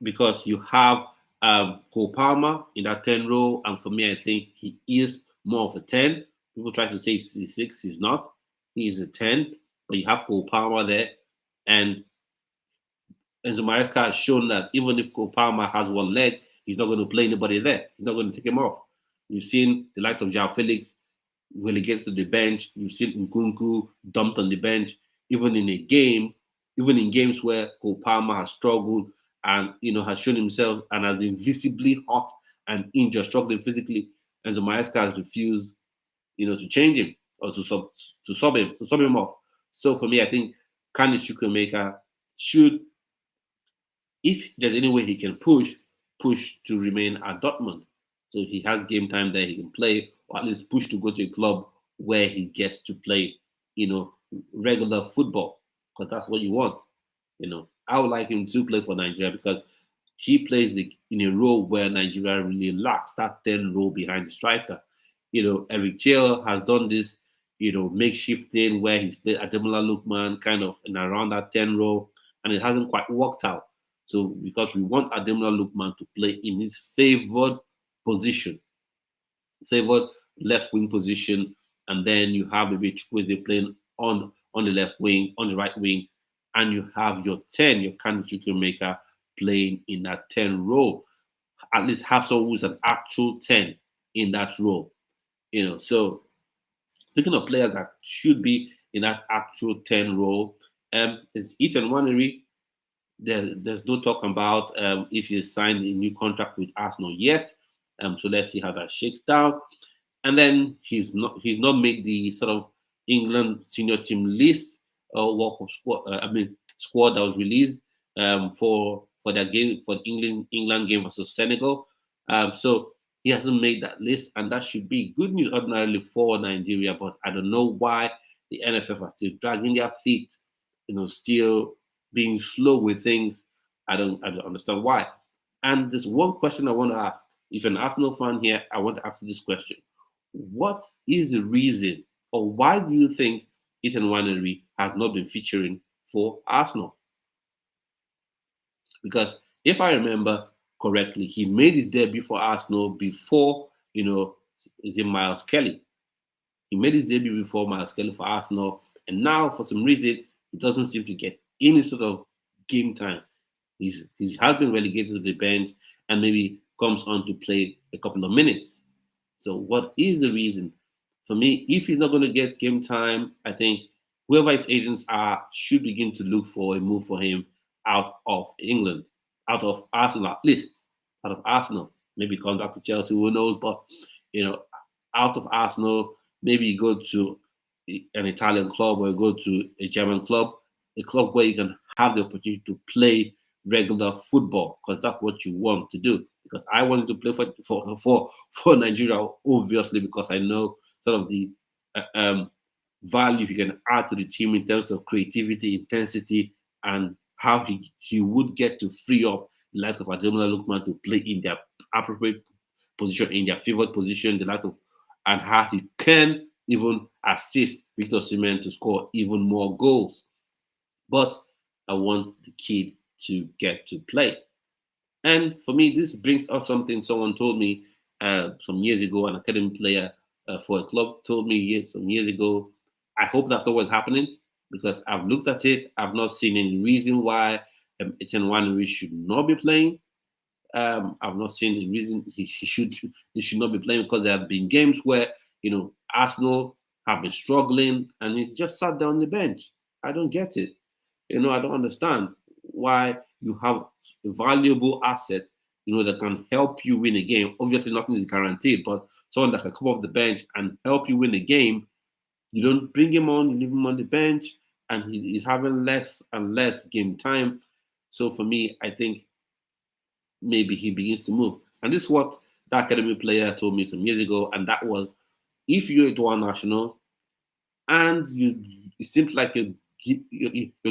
Because you have Cole Palmer in that 10 role, and for me, I think he is more of a 10. People try to say he's 6, he's not. He's a 10, but you have Cole Palmer there, and Enzo Maresca has shown that even if Cole Palmer has one leg, he's not going to play anybody there. He's not going to take him off. You've seen the likes of João Felix relegated to the bench. You've seen Nkunku dumped on the bench, even in games where Cole Palmer has struggled and has shown himself and has been visibly hot and injured, struggling physically. Enzo Maresca has refused, to change him or to sub him off. So for me, I think Kani Chukwuemeka should, if there's any way he can push to remain at Dortmund. So he has game time there, he can play, or at least push to go to a club where he gets to play, regular football, because that's what you want. I would like him to play for Nigeria because he plays in a role where Nigeria really lacks, that 10 role behind the striker. Eric Chell has done this, makeshift thing where he's played Ademola Lookman kind of in around that 10 role, and it hasn't quite worked out. So because we want Ademola Lookman to play in his favored position, favored left wing position, and then you have maybe Chukwueze playing on the left wing, on the right wing, and you have your 10, your candidate maker playing in that 10 role. At least have someone who's an actual 10 in that role. So speaking of players that should be in that actual 10 role, is Nwaneri. There's no talk about if he signed a new contract with Arsenal yet. So let's see how that shakes down. And then he's not made the sort of England senior team list or World Cup squad that was released for their game, for England game versus Senegal. So he hasn't made that list, and that should be good news ordinarily for Nigeria. But I don't know why the NFF are still dragging their feet, still being slow with things. I don't understand why. And there's one question I want to ask. If you're an Arsenal fan here, I want to ask you this question. What is the reason, or why do you think Nwaneri has not been featuring for Arsenal? Because if I remember correctly, he made his debut for Arsenal before, is it Miles Kelly? He made his debut before Miles Kelly for Arsenal, and now for some reason he doesn't seem to get any sort of game time. He has been relegated to the bench and maybe comes on to play a couple of minutes. So what is the reason? For me, if he's not going to get game time, I think whoever his agents are should begin to look for a move for him out of England, out of Arsenal at least, out of Arsenal. Maybe come back to Chelsea, who knows? But out of Arsenal, maybe you go to an Italian club or you go to a German club, a club where you can have the opportunity to play regular football, because that's what you want to do. Because I wanted to play for Nigeria, obviously, because I know sort of the value he can add to the team in terms of creativity, intensity, and how he would get to free up the likes of Ademola Lookman to play in their appropriate position, in their favored position, the likes of, and how he can even assist Victor Osimhen to score even more goals. But I want the kid to get to play. And for me, this brings up something someone told me some years ago, an academy player for a club told me some years ago. I hope that's not what's happening, because I've looked at it. I've not seen any reason why Nwaneri should not be playing. I've not seen the reason he should not be playing, because there have been games where Arsenal have been struggling and he's just sat down on the bench. I don't get it. I don't understand why you have a valuable asset that can help you win a game. Obviously, nothing is guaranteed, but someone that can come off the bench and help you win a game. You don't bring him on, you leave him on the bench, and he's having less and less game time. So for me, I think maybe he begins to move. And this is what the academy player told me some years ago, and that was, if you're a dual national and it seems like you're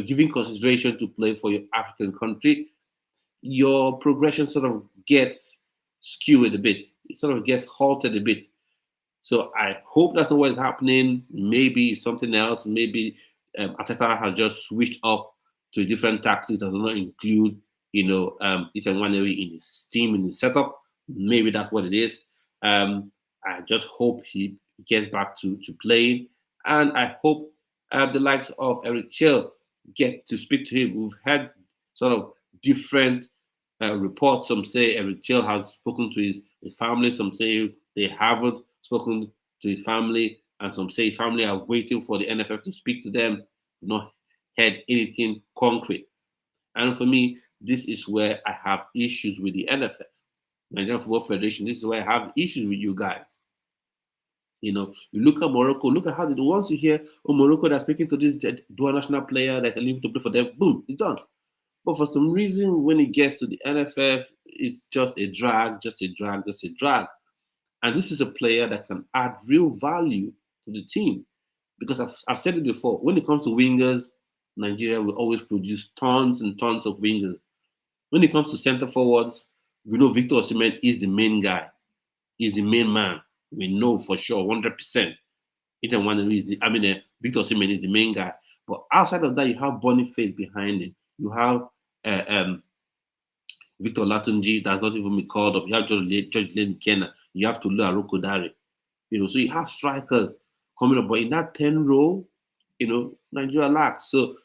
giving consideration to play for your African country, your progression sort of gets skewed a bit. It sort of gets halted a bit. So I hope that's not what is happening. Maybe something else. Maybe Ateta has just switched up to a different tactics that does not include, Nwaneri in his team, in his setup. Maybe that's what it is. I just hope he gets back to playing. And I hope the likes of Eric Chill get to speak to him. We've had sort of different reports. Some say Eric Chill has spoken to his family. Some say they haven't spoken to his family. And some say his family are waiting for the NFF to speak to them. Not heard anything concrete. And for me, this is where I have issues with the NFF, Nigerian Football Federation. This is where I have issues with you guys. You look at Morocco, look at how they once you hear, Morocco, they're speaking to this dual national player that can leave to play for them, boom, it's done. But for some reason, when it gets to the NFF, it's just a drag, just a drag, just a drag. And this is a player that can add real value to the team. Because I've said it before, when it comes to wingers, Nigeria will always produce tons and tons of wingers. When it comes to center forwards, we know Victor Osimhen is the main guy. He's the main man. We know for sure, 100%. Victor Osimhen is the main guy. But outside of that, you have Boniface behind him. You have Victor Latunji, that's not even been called up. You have George Lane Kenna. You have Tolu Arokodare. So you have strikers coming up. But in that 10 role, Nigeria lacks. So,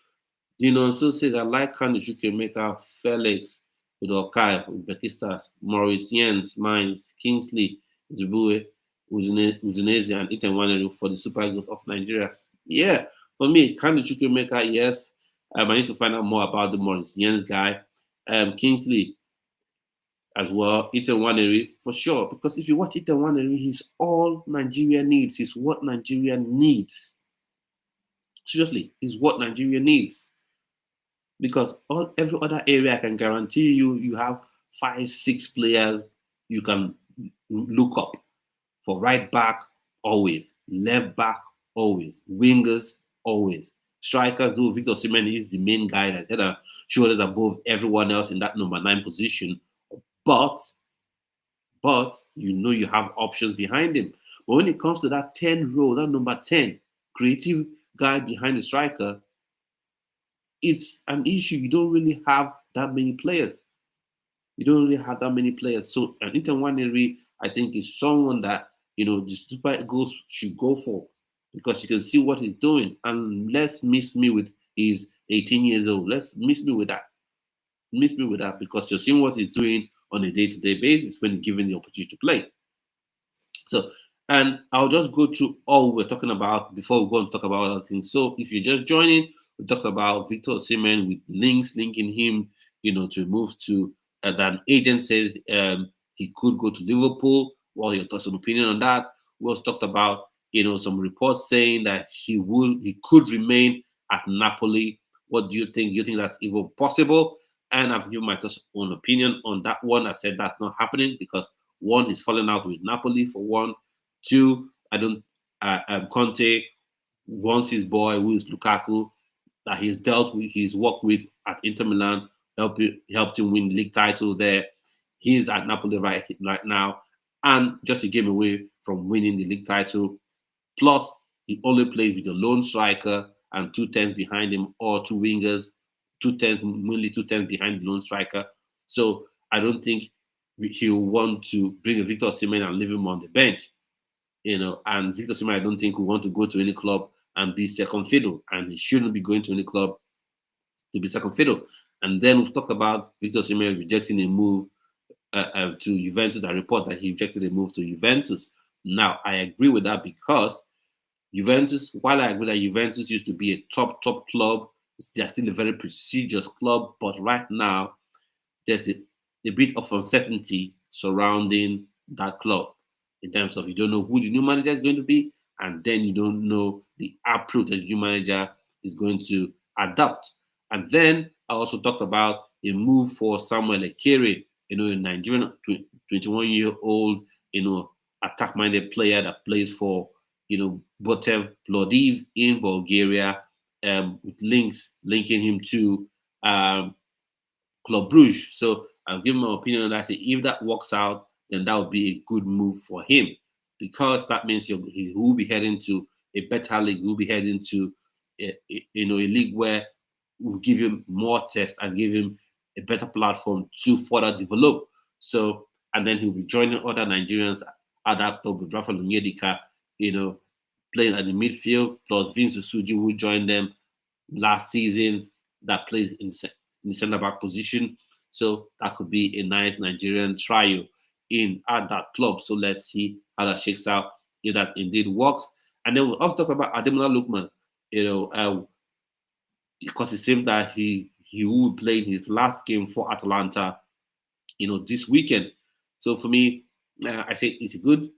so says I like Kanu Chukwuemeka, Felix, Udokai, Uzbekistan, Maurice Jens, Mines, Kingsley, Zibue, Udinese, and Nwaneri for the Super Eagles of Nigeria. Yeah, for me, Kanu Chukwuemeka, yes. I need to find out more about the Maurice Jens guy. Kingsley as well, Nwaneri for sure. Because if you watch Nwaneri, he's all Nigeria needs. He's what Nigeria needs. Seriously, he's what Nigeria needs. Because every other area, I can guarantee you have 5-6 players you can look up. For right back, always. Left back, always. Wingers, always. Strikers, though Victor Osimhen is the main guy that's head and shoulders above everyone else in that number 9 position. But you have options behind him. But when it comes to that 10 role, that number 10, creative guy behind the striker, it's an issue. You don't really have that many players. So Nwaneri, I think, is someone that the Super Eagles should go for, because you can see what he's doing. And let's miss me with he's 18 years old. Let's miss me with that. Because you're seeing what he's doing on a day-to-day basis when he's given the opportunity to play. So, and I'll just go through all we're talking about before we go and talk about other things. So if you're just joining, we talked about Victor Osimhen with linking him, to move to that agent says he could go to Liverpool. Well, your thoughts and opinion on that. We also talked about, some reports saying that he could remain at Napoli. What do you think? Do you think that's even possible? And I've given my thoughts on opinion on that one. I said that's not happening because one, he's falling out with Napoli for one. Two, Conte wants his boy, who is Lukaku, that he's worked with at Inter Milan, helped him win the league title there. He's at Napoli right now, and just to get him away from winning the league title. Plus, he only plays with a lone striker and 2 10s behind him, or 2 wingers, 2 10s, mainly 2 10s behind the lone striker. So I don't think he'll want to bring a Victor Osimhen and leave him on the bench. And Victor Osimhen, I don't think will want to go to any club and be second fiddle, and he shouldn't be going to any club to be second fiddle. And then we've talked about Victor Osimhen rejecting a move to Juventus. I report that he rejected a move to Juventus. Now, I agree with that because Juventus, while I agree that Juventus used to be a top club, they're still a very prestigious club. But right now, there's a bit of uncertainty surrounding that club in terms of you don't know who the new manager is going to be, and then you don't know the approach that the new manager is going to adapt. And then I also talked about a move for Samuel Akere, a Nigerian 21-year-old, attack-minded player that plays for, Botev Plodiv in Bulgaria, with linking him to Club Brugge. So I'll give my opinion on that. Say if that works out, then that would be a good move for him, because that means he will be heading to a better league. He will be heading to a league where will give him more tests and give him a better platform to further develop. So, and then he'll be joining other Nigerians at that club with Rafa Lunyedika, playing at the midfield, plus Vince Suji, who joined them last season, that plays in the centre back position. So that could be a nice Nigerian trio at that club. So let's see how that shakes out, if that indeed works. And then we'll also talk about Ademola Lookman, because it seems that he will play his last game for Atalanta, this weekend. So for me, I say it's good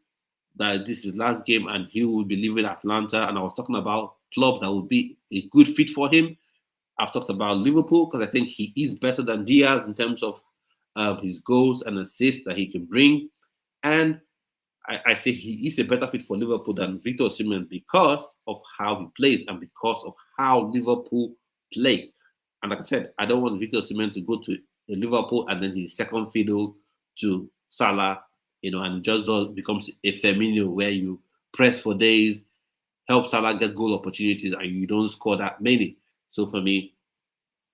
that this is his last game and he will be leaving Atlanta. And I was talking about clubs that would be a good fit for him. I've talked about Liverpool because I think he is better than Diaz in terms of his goals and assists that he can bring. And I say he is a better fit for Liverpool than Victor Osimhen because of how he plays and because of how Liverpool play. And like I said, I don't want Victor Osimhen to go to Liverpool and then he's second fiddle to Salah, and it just becomes a Firmino where you press for days, help Salah get goal opportunities, and you don't score that many. So for me,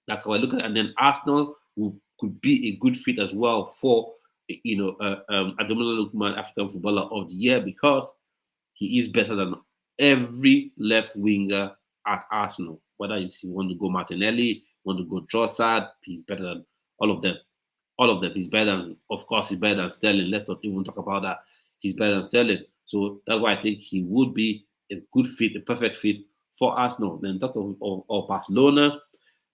that's how I look at it. And then Arsenal could be a good fit as well for, Ademola Lookman, African Footballer of the Year, because he is better than every left winger at Arsenal. Whether you want to go Martinelli, want to go Trossard, he's better than all of them. All of them. He's better than, of course, he's better than Sterling. Let's not even talk about that. He's better than Sterling. So that's why I think he would be a good fit, a perfect fit for Arsenal. Then talk of Barcelona.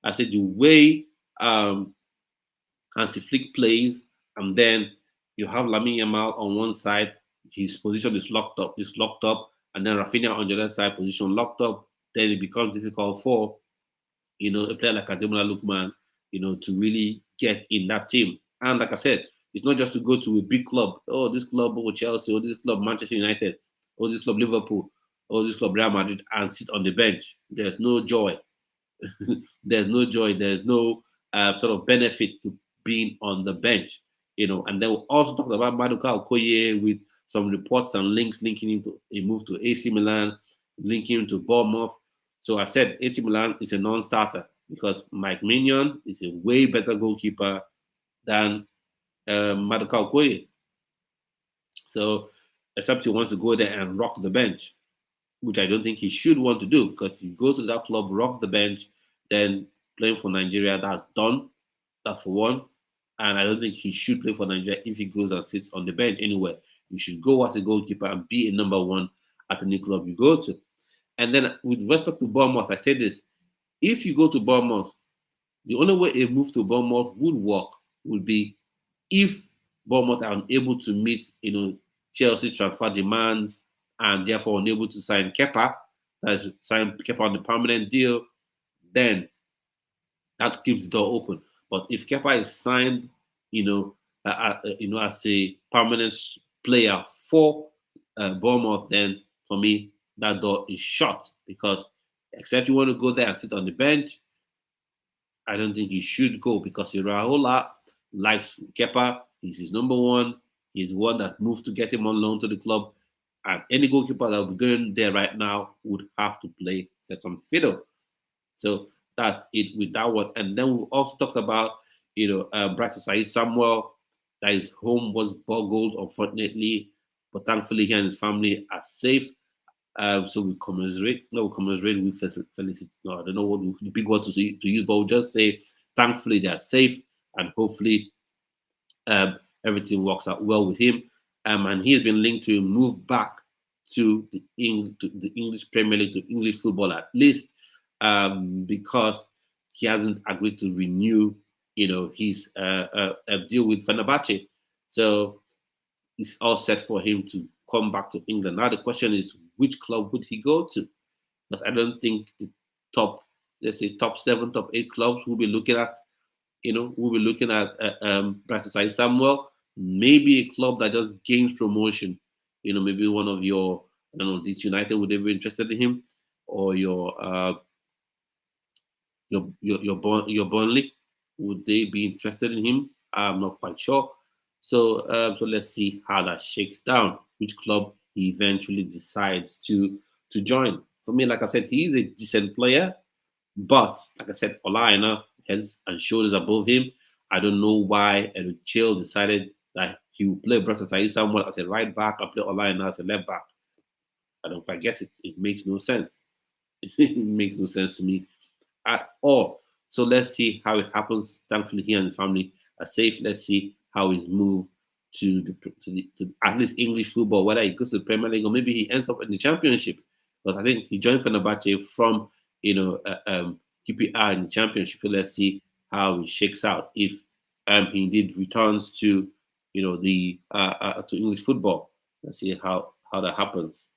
I said the way Hansi Flick plays, and then you have Lamine Yamal on one side, his position is locked up, and then Rafinha on the other side, position locked up. Then it becomes difficult for a player like Ademola Lookman, to really get in that team. And like I said, it's not just to go to a big club. Oh, this club, Chelsea, or this club, Manchester United, or this club, Liverpool, or this club, Real Madrid, and sit on the bench. There's no joy. There's no joy. There's no sort of benefit to being on the bench. And then we also talked about Maduka Okoye with some reports and links linking him to a move to AC Milan, linking him to Bournemouth. So I've said AC Milan is a non-starter because Mike Mignon is a way better goalkeeper than Maduka Okoye. So except he wants to go there and rock the bench, which I don't think he should want to do, because you go to that club, rock the bench, then playing for Nigeria, that's done. That's for one. And I don't think he should play for Nigeria if he goes and sits on the bench anywhere. You should go as a goalkeeper and be a number one at any club you go to. And then with respect to Bournemouth, I said this. If you go to Bournemouth, the only way a move to Bournemouth would work would be if Bournemouth are unable to meet, Chelsea transfer demands and therefore unable to sign Kepa, that is, sign Kepa on the permanent deal, then that keeps the door open. But if Kepa is signed, as a permanent player for Bournemouth, then for me that door is shut, because except you want to go there and sit on the bench, I don't think you should go, because Iraola likes Kepa. He's his number one. He's one that moved to get him on loan to the club. And any goalkeeper that would be going there right now would have to play second fiddle. So that's it with that one. And then we also talked about, Brighton Said Samuel, that his home was boggled, unfortunately, but thankfully he and his family are safe. So we commiserate. No, we commiserate with Felicity. No, I don't know what the big word to use, but we'll just say thankfully they are safe, and hopefully everything works out well with him. And he has been linked to move back to the English Premier League, to English football at least, because he hasn't agreed to renew his deal with Fenerbahce. So it's all set for him to come back to England. Now the question is, which club would he go to? Because I don't think the top, let's say top 7, top 8 clubs will be looking at, we'll be looking at Brighton Samuel. Maybe a club that just gains promotion. Maybe one of your, I don't know, Leeds United, would they be interested in him, or your Burnley, would they be interested in him? I'm not quite sure. So let's see how that shakes down. Which club he eventually decides to join. For me, like I said, he is a decent player, but like I said, Olaina heads and shoulders above him. I don't know why Eric Chill decided that he would play Brighton Samuel as a right back and play Olaina as a left back. I don't quite get it. It makes no sense. It makes no sense to me at all. So let's see how it happens. Thankfully, he and his family are safe. Let's see how he's moved to at least English football, whether he goes to the Premier League or maybe he ends up in the Championship. Because I think he joined Fenerbahce from QPR in the Championship. So let's see how it shakes out if he indeed returns to the to English football. Let's see how that happens.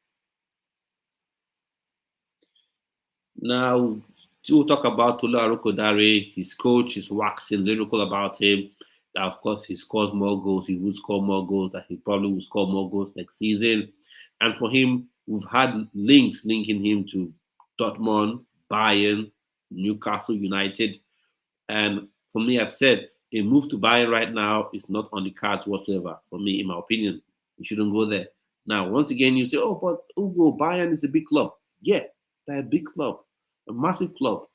Now, to talk about Tolu Arokodare, his coach is waxing lyrical about him. That of course he scores more goals, he would score more goals, that he probably will score more goals next season. And for him, we've had links linking him to Dortmund, Bayern, Newcastle United. And for me, I've said a move to Bayern right now is not on the cards whatsoever. For me, in my opinion, you shouldn't go there. Now, once again, you say, oh, but Ugo, Bayern is a big club. Yeah, they're a big club, a massive club.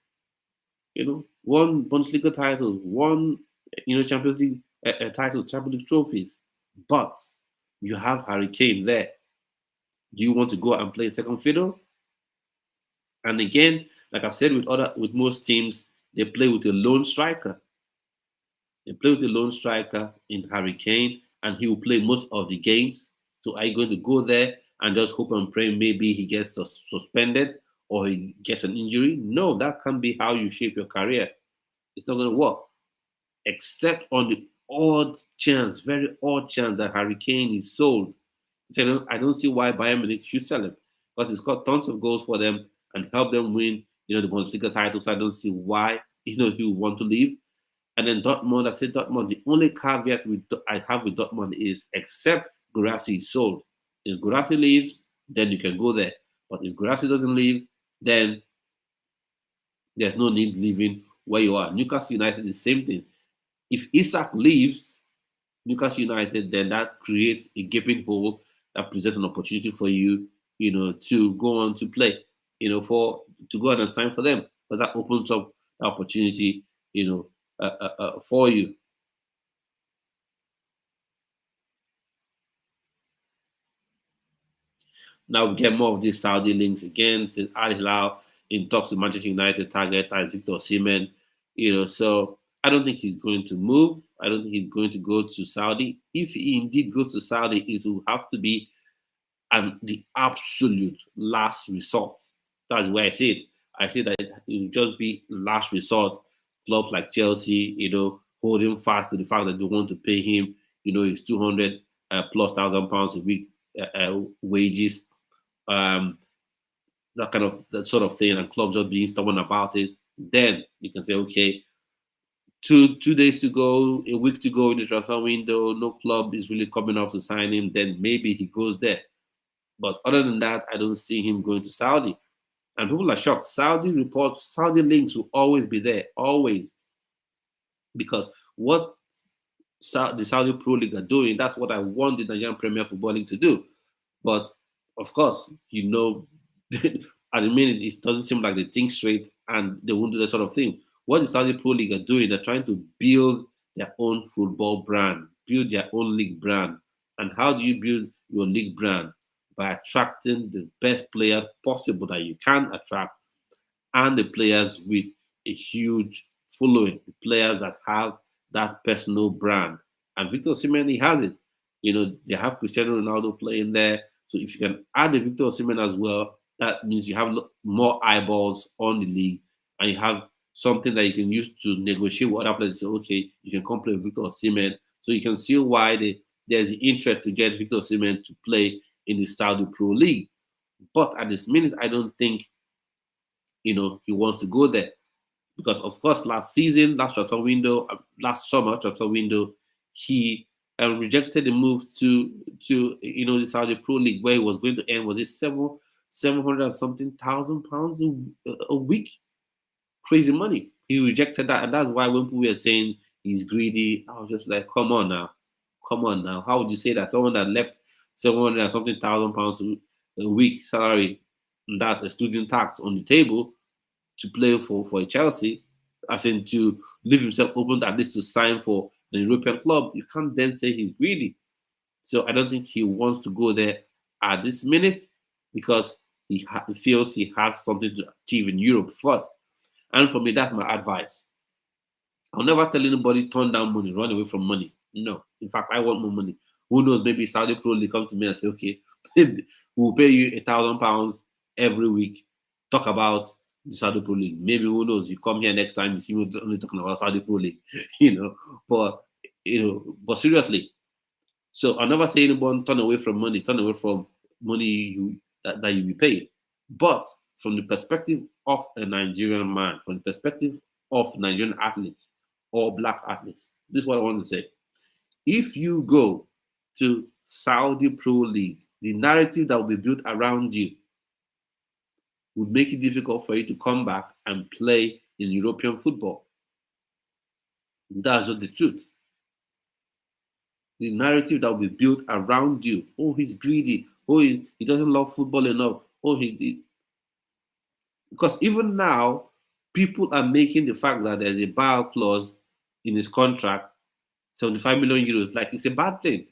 One Bundesliga title, one Champions League title, Champions League trophies. But you have Harry Kane there. Do you want to go and play second fiddle? And again, like I've said with most teams, they play with a lone striker. They play with a lone striker in Harry Kane, and he will play most of the games. So are you going to go there and just hope and pray maybe he gets suspended or he gets an injury? No, that can't be how you shape your career. It's not going to work. Except on the odd chance, very odd chance that Harry Kane is sold. So I don't see why Bayern Munich should sell him, because he's got tons of goals for them and helped them win, the Bundesliga title. So I don't see why, he would want to leave. And then Dortmund, I said Dortmund, the only caveat I have with Dortmund is except Guirassy is sold. If Guirassy leaves, then you can go there. But if Guirassy doesn't leave, then there's no need leaving where you are. Newcastle United is the same thing. If Isak leaves Newcastle United, then that creates a gaping hole that presents an opportunity for you, to go on to play, to go out and sign for them. But that opens up the opportunity, for you. Now we get more of these Saudi links again. Since Al Hilal in talks with Manchester United, target is Victor Osimhen. So I don't think he's going to move. I don't think he's going to go to Saudi. If he indeed goes to Saudi, it will have to be the absolute last resort. That's where I see it. I see that it will just be last resort. Clubs like Chelsea, holding fast to the fact that they want to pay him, his 200 plus £1,000 a week wages, that sort of thing, and clubs just being stubborn about it. Then you can say, okay, two days to go, a week to go in the transfer window, no club is really coming up to sign him, then maybe he goes there. But other than that, I don't see him going to Saudi. And people are shocked. Saudi reports, Saudi links will always be there, always. Because what the Saudi Pro League are doing, that's what I want the Nigerian Premier Football League to do. But of course, at the minute, it doesn't seem like they think straight and they won't do that sort of thing. What the Saudi Pro League are doing, they're trying to build their own football brand, build their own league brand. And how do you build your league brand? By attracting the best players possible that you can attract, and the players with a huge following, the players that have that personal brand. And Victor Osimhen, he has it. They have Cristiano Ronaldo playing there. So if you can add the Victor Osimhen as well, that means you have more eyeballs on the league, and you have something that you can use to negotiate with other players. Say, okay, you can come play with Victor Osimhen. So you can see why there's the interest to get Victor Osimhen to play in the Saudi Pro League. But at this minute, I don't think he wants to go there. Because of course, last summer transfer window, he rejected the move to the Saudi Pro League, where he was going to earn, was it 700 and something thousand pounds a week? Crazy money. He rejected that, and that's why when people were saying he's greedy, I was just like, come on now. How would you say that someone that left 700 and something thousand pounds a week salary, and that's excluding tax, on the table to play for Chelsea, as in to leave himself open at least to sign for an European club? You can't then say he's greedy. So I don't think he wants to go there at this minute, because he feels he has something to achieve in Europe first. And for me, that's my advice. I'll never tell anybody turn down money, run away from money. No. In fact, I want more money. Who knows, maybe Saudi Pro League come to me and say, okay, we'll pay you £1,000 every week. Talk about the Saudi Pro League. Maybe, who knows, you come here next time, you see me only talking about Saudi Pro League. But seriously. So I'll never say anyone turn away from money that you be paid. But from the perspective of a Nigerian man, from the perspective of Nigerian athletes or black athletes, this is what I want to say. If you go to Saudi Pro League, the narrative that will be built around you would make it difficult for you to come back and play in European football. That's just the truth. The narrative that will be built around you. Oh, he's greedy. Oh, he doesn't love football enough. Oh, he did. Because even now, people are making the fact that there's a buyout clause in his contract, 75 million euros, like it's a bad thing.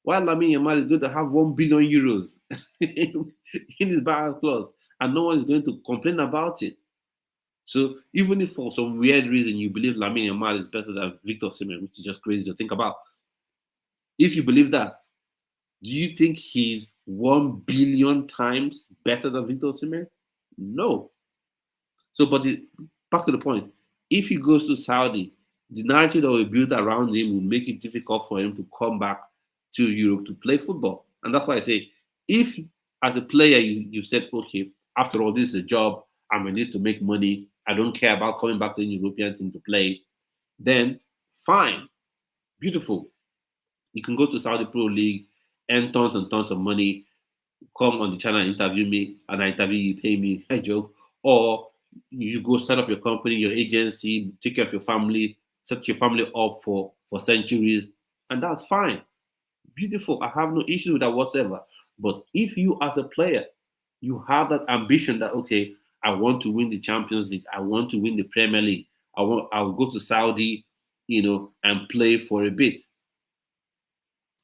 While Lamine Yamal is going to have 1 billion euros in his buyout clause, and no one is going to complain about it. So even if for some weird reason you believe Lamine Yamal is better than Victor Osimhen, which is just crazy to think about, if you believe that, do you think he's 1 billion times better than Victor Osimhen? No. So, but back to the point, if he goes to Saudi, the narrative that will be built around him will make it difficult for him to come back to Europe to play football. And that's why I say, if as a player you said, okay, after all, this is a job, I'm in this to make money, I don't care about coming back to the European team to play, then fine, beautiful. You can go to Saudi Pro League, earn tons and tons of money, come on the channel and interview me, and I interview you, pay me, a joke. Or you go set up your company, your agency, take care of your family, set your family up for centuries, and that's fine. Beautiful. I have no issue with that whatsoever. But if you as a player, you have that ambition that, okay, I want to win the Champions League, I want to win the Premier League, I'll go to Saudi, and play for a bit.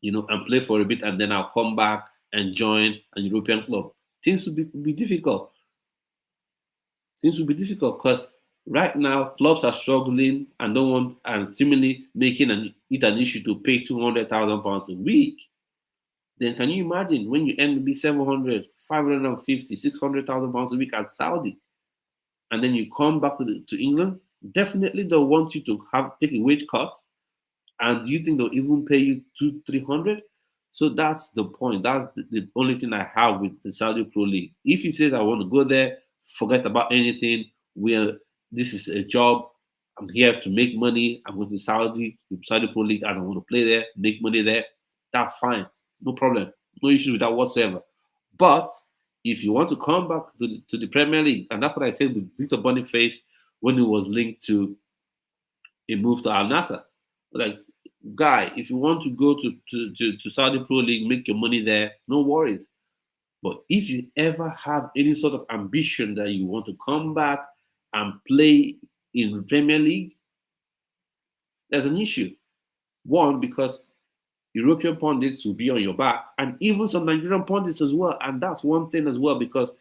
And then I'll come back and join an European club. Things will be difficult. Things will be difficult because right now clubs are struggling and don't want, and seemingly making it an issue to pay £200,000 a week. Then can you imagine when you earn maybe 700, 550, 600,000 pounds a week at Saudi, and then you come back to England? Definitely they'll want you to take a wage cut. And do you think they'll even pay you 200-300? So that's the point. That's the only thing I have with the Saudi Pro League. If he says I want to go there, forget about anything. This is a job. I'm here to make money. I'm going to Saudi Pro League, and I want to play there, make money there. That's fine. No problem. No issue with that whatsoever. But if you want to come back to the Premier League, and that's what I said with Victor Boniface when he was linked to a move to Al Nassr. Like, guy, if you want to go to Saudi Pro League, make your money there, no worries. But if you ever have any sort of ambition that you want to come back and play in the Premier League, there's an issue. One, because European pundits will be on your back, and even some Nigerian pundits as well. And that's one thing as well, because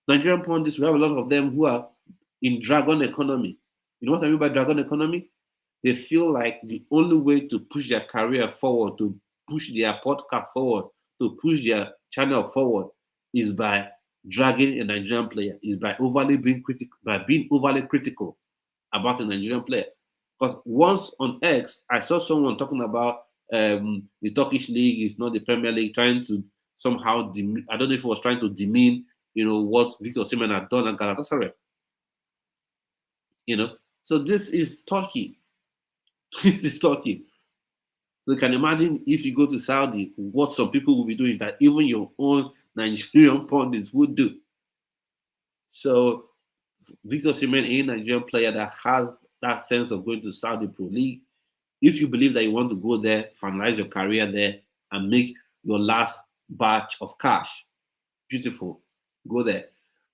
Nigerian pundits, we have a lot of them who are in dragon economy. You know what I mean by dragon economy? They feel like the only way to push their career forward, to push their podcast forward, to push their channel forward is by dragging a Nigerian player, is by being overly critical. about a Nigerian player. Because once on X, I saw someone talking about the Turkish league is not the Premier League, trying to somehow I don't know if he was trying to demean, what Victor Osimhen had done at Galatasaray. So this is Turkey. This is Turkey. So you can imagine if you go to Saudi, what some people will be doing that even your own Nigerian pundits would do. So Victor Osimhen, a Nigerian player that has that sense of going to Saudi Pro League, if you believe that you want to go there, finalize your career there, and make your last batch of cash, beautiful, go there.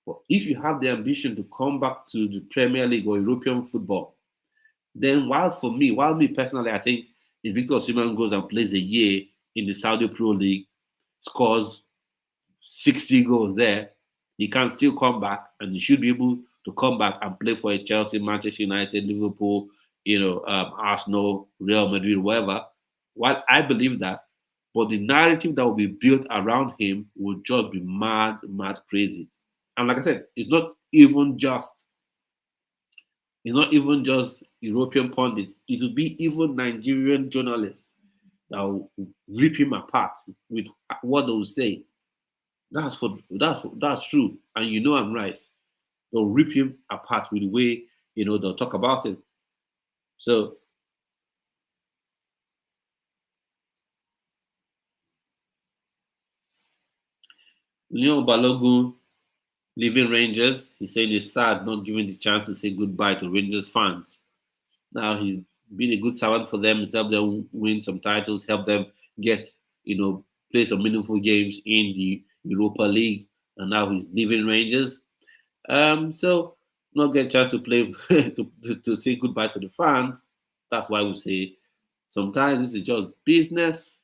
But if you have the ambition to come back to the Premier League or European football, then while me personally, I think if Victor Osimhen goes and plays a year in the Saudi Pro League, scores 60 goals there, he can still come back and he should be able to come back and play for a Chelsea, Manchester United, Liverpool, Arsenal, Real Madrid, whatever. While I believe that, but the narrative that will be built around him will just be mad crazy. And like I said, it's not even just European pundits. It will be even Nigerian journalists that will rip him apart with what they will say. That's true, and I'm right. They'll rip him apart with the way they'll talk about him. So Leon Balogun leaving Rangers. He's saying he's sad not given the chance to say goodbye to Rangers fans. Now he's been a good servant for them, helped them win some titles, helped them get, play some meaningful games in the Europa League, and now he's leaving Rangers. So not get a chance to play to say goodbye to the fans. That's why we say sometimes this is just business,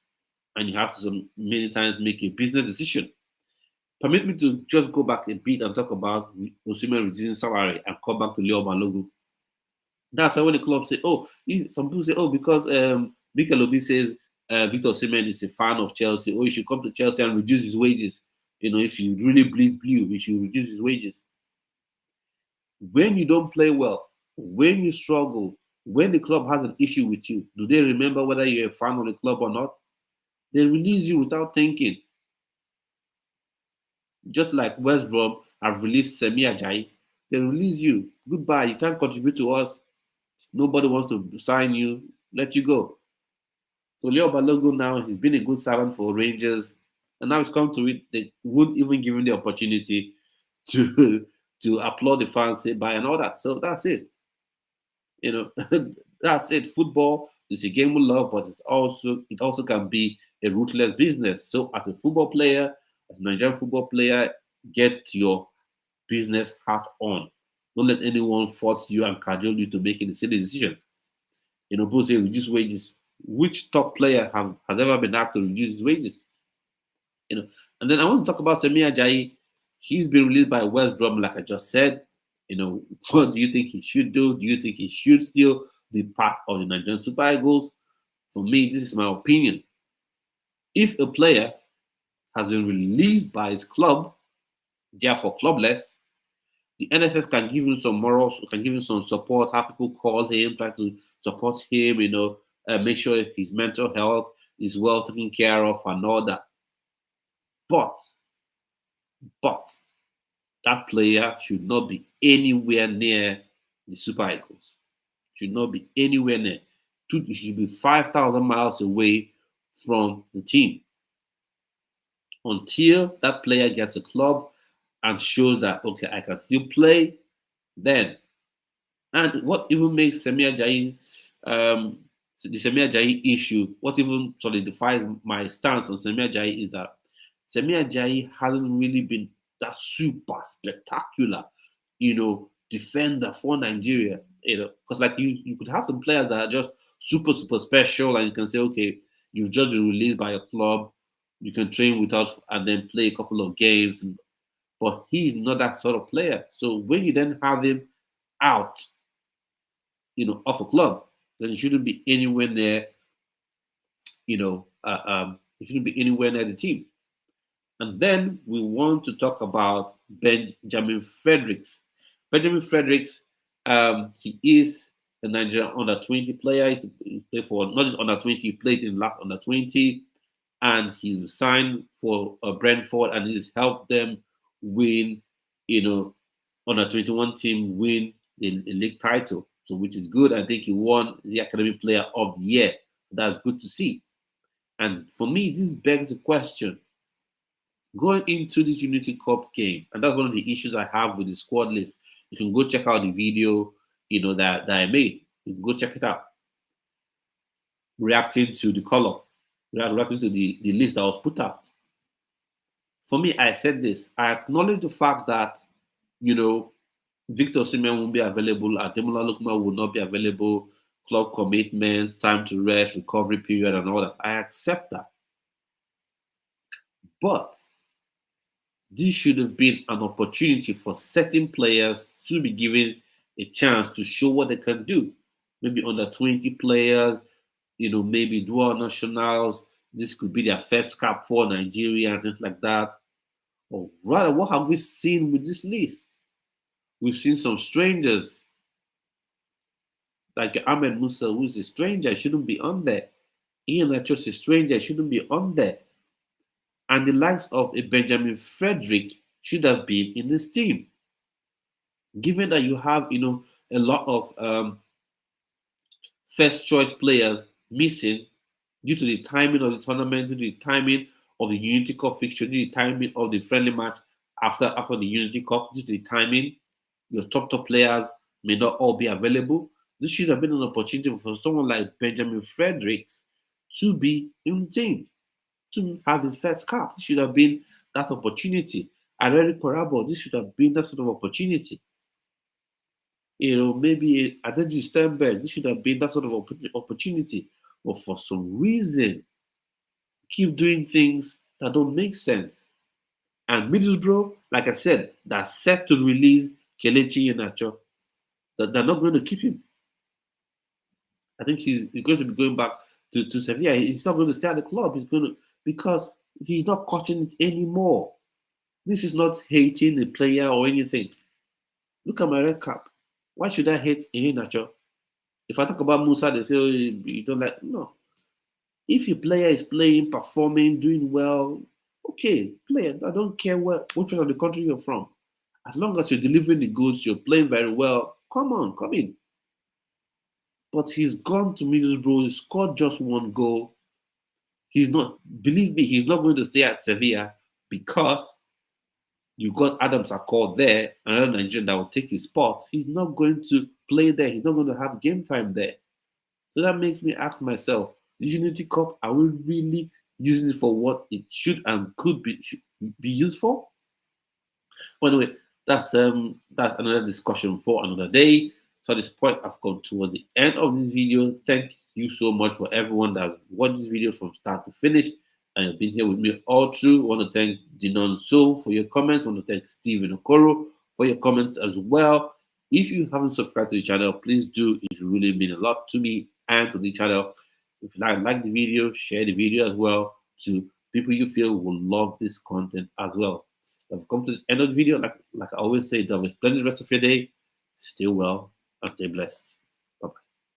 and you have to many times make a business decision. Permit me to just go back a bit and talk about Osimhen reducing salary and come back to Leo Balogun. That's why when the club say, some people say, because Mikel Obi says Victor Osimhen is a fan of Chelsea, you should come to Chelsea and reduce his wages. If you really bleed blue, you should reduce his wages. When you don't play well, when you struggle, when the club has an issue with you, do they remember whether you're a fan of the club or not? They release you without thinking. Just like West Brom have released Semi Ajayi, they release you. Goodbye. You can't contribute to us. Nobody wants to sign you. Let you go. So Leo Balogun now, he's been a good servant for Rangers, and now it's come to it. They wouldn't even give him the opportunity to applaud the fans, say bye and all that. So that's it. That's it. Football is a game we love, but it also can be a ruthless business. So as a football player, as a Nigerian football player, get your business hat on. Don't let anyone force you and cajole you to make a silly decision. People say reduce wages. Which top player has ever been asked to reduce his wages? And then I want to talk about Semi Ajayi. He's been released by West Brom, like I just said. What do you think he should do? Do you think he should still be part of the Nigerian Super Eagles? For me, this is my opinion. If a player has been released by his club, therefore clubless, the NFF can give him some morals, can give him some support, have people call him, try to support him, make sure his mental health is well taken care of and all that. But that player should not be anywhere near the Super Eagles. Should not be anywhere near. It should be 5,000 miles away from the team until that player gets a club and shows that, okay, I can still play then. And what even makes Semi Ajayi, the Semi Ajayi issue, what even solidifies my stance on Semi Ajayi is that Semi Ajayi hasn't really been that super spectacular, defender for Nigeria. Because like you could have some players that are just super special, and you can say, okay, you've just been released by a club, you can train with us and then play a couple of games. But he's not that sort of player. So when you then have him out, off a club, then he shouldn't be anywhere near, he shouldn't be anywhere near the team. And then we want to talk about Benjamin Fredericks. Benjamin Fredericks He is a Nigerian under 20 player. He played for not just under 20, he played in last under 20, and he signed for Brentford, and he's helped them win, under 21 team win the league title. So, which is good. I think he won the Academy Player of the Year. That's good to see. And for me, this begs the question going into this Unity Cup game, and that's one of the issues I have with the squad list. You can go check out the video, that I made. You can go check it out. Reacting to the color, reacting to the list that was put out. For me, I said this. I acknowledge the fact that, Victor Osimhen won't be available, Ademola Lookman will not be available, club commitments, time to rest, recovery period, and all that. I accept that. But this should have been an opportunity for certain players to be given a chance to show what they can do. Maybe under 20 players, maybe dual nationals. This could be their first cap for Nigeria and things like that. Or rather, what have we seen with this list? We've seen some strangers, like Ahmed Musa, who's a stranger, shouldn't be on there. Ian Achos, a stranger, shouldn't be on there. And the likes of a Benjamin Frederick should have been in this team. Given that you have, a lot of first choice players missing due to the timing of the tournament, due to the timing of the Unity Cup fixture, due to the timing of the friendly match after the Unity Cup, due to the timing, your top players may not all be available. This should have been an opportunity for someone like Benjamin Fredericks to be in the team, to have his first cap. This should have been that opportunity. And Eric Parabo, this should have been that sort of opportunity. Maybe Adeji Sternberg, this should have been that sort of opportunity. But for some reason, keep doing things that don't make sense. And Middlesbrough, like I said, they're set to release Kelechi Iheanacho. They're not going to keep him. I think he's going to be going back to Sevilla. He's not going to stay at the club. Because he's not cutting it anymore. This is not hating the player or anything. Look at my red cap. Why should I hate Iheanacho? If I talk about Musa, they say, oh, you don't like. No. If your player is playing, performing, doing well, okay, play. I don't care which part of the country you're from. As long as you're delivering the goods, you're playing very well, come in. But he's gone to Middlesbrough, he scored just one goal. Believe me, he's not going to stay at Sevilla because you got Adams Akor there, another Nigerian that will take his spot. He's not going to play there. He's not going to have game time there. So that makes me ask myself, this Unity Cup, are we really using it for what it should and could be used for? By the way, that's another discussion for another day. So at this point, I've come towards the end of this video. Thank you so much for everyone that's watched this video from start to finish and have been here with me all through. I want to thank Dinon So for your comments. I want to thank Stephen Okoro for your comments as well. If you haven't subscribed to the channel, please do. It really means a lot to me and to the channel. If you like the video, share the video as well to people you feel will love this content as well. So I've come to the end of the video. Like I always say, have a splendid rest of your day. Stay well and stay blessed.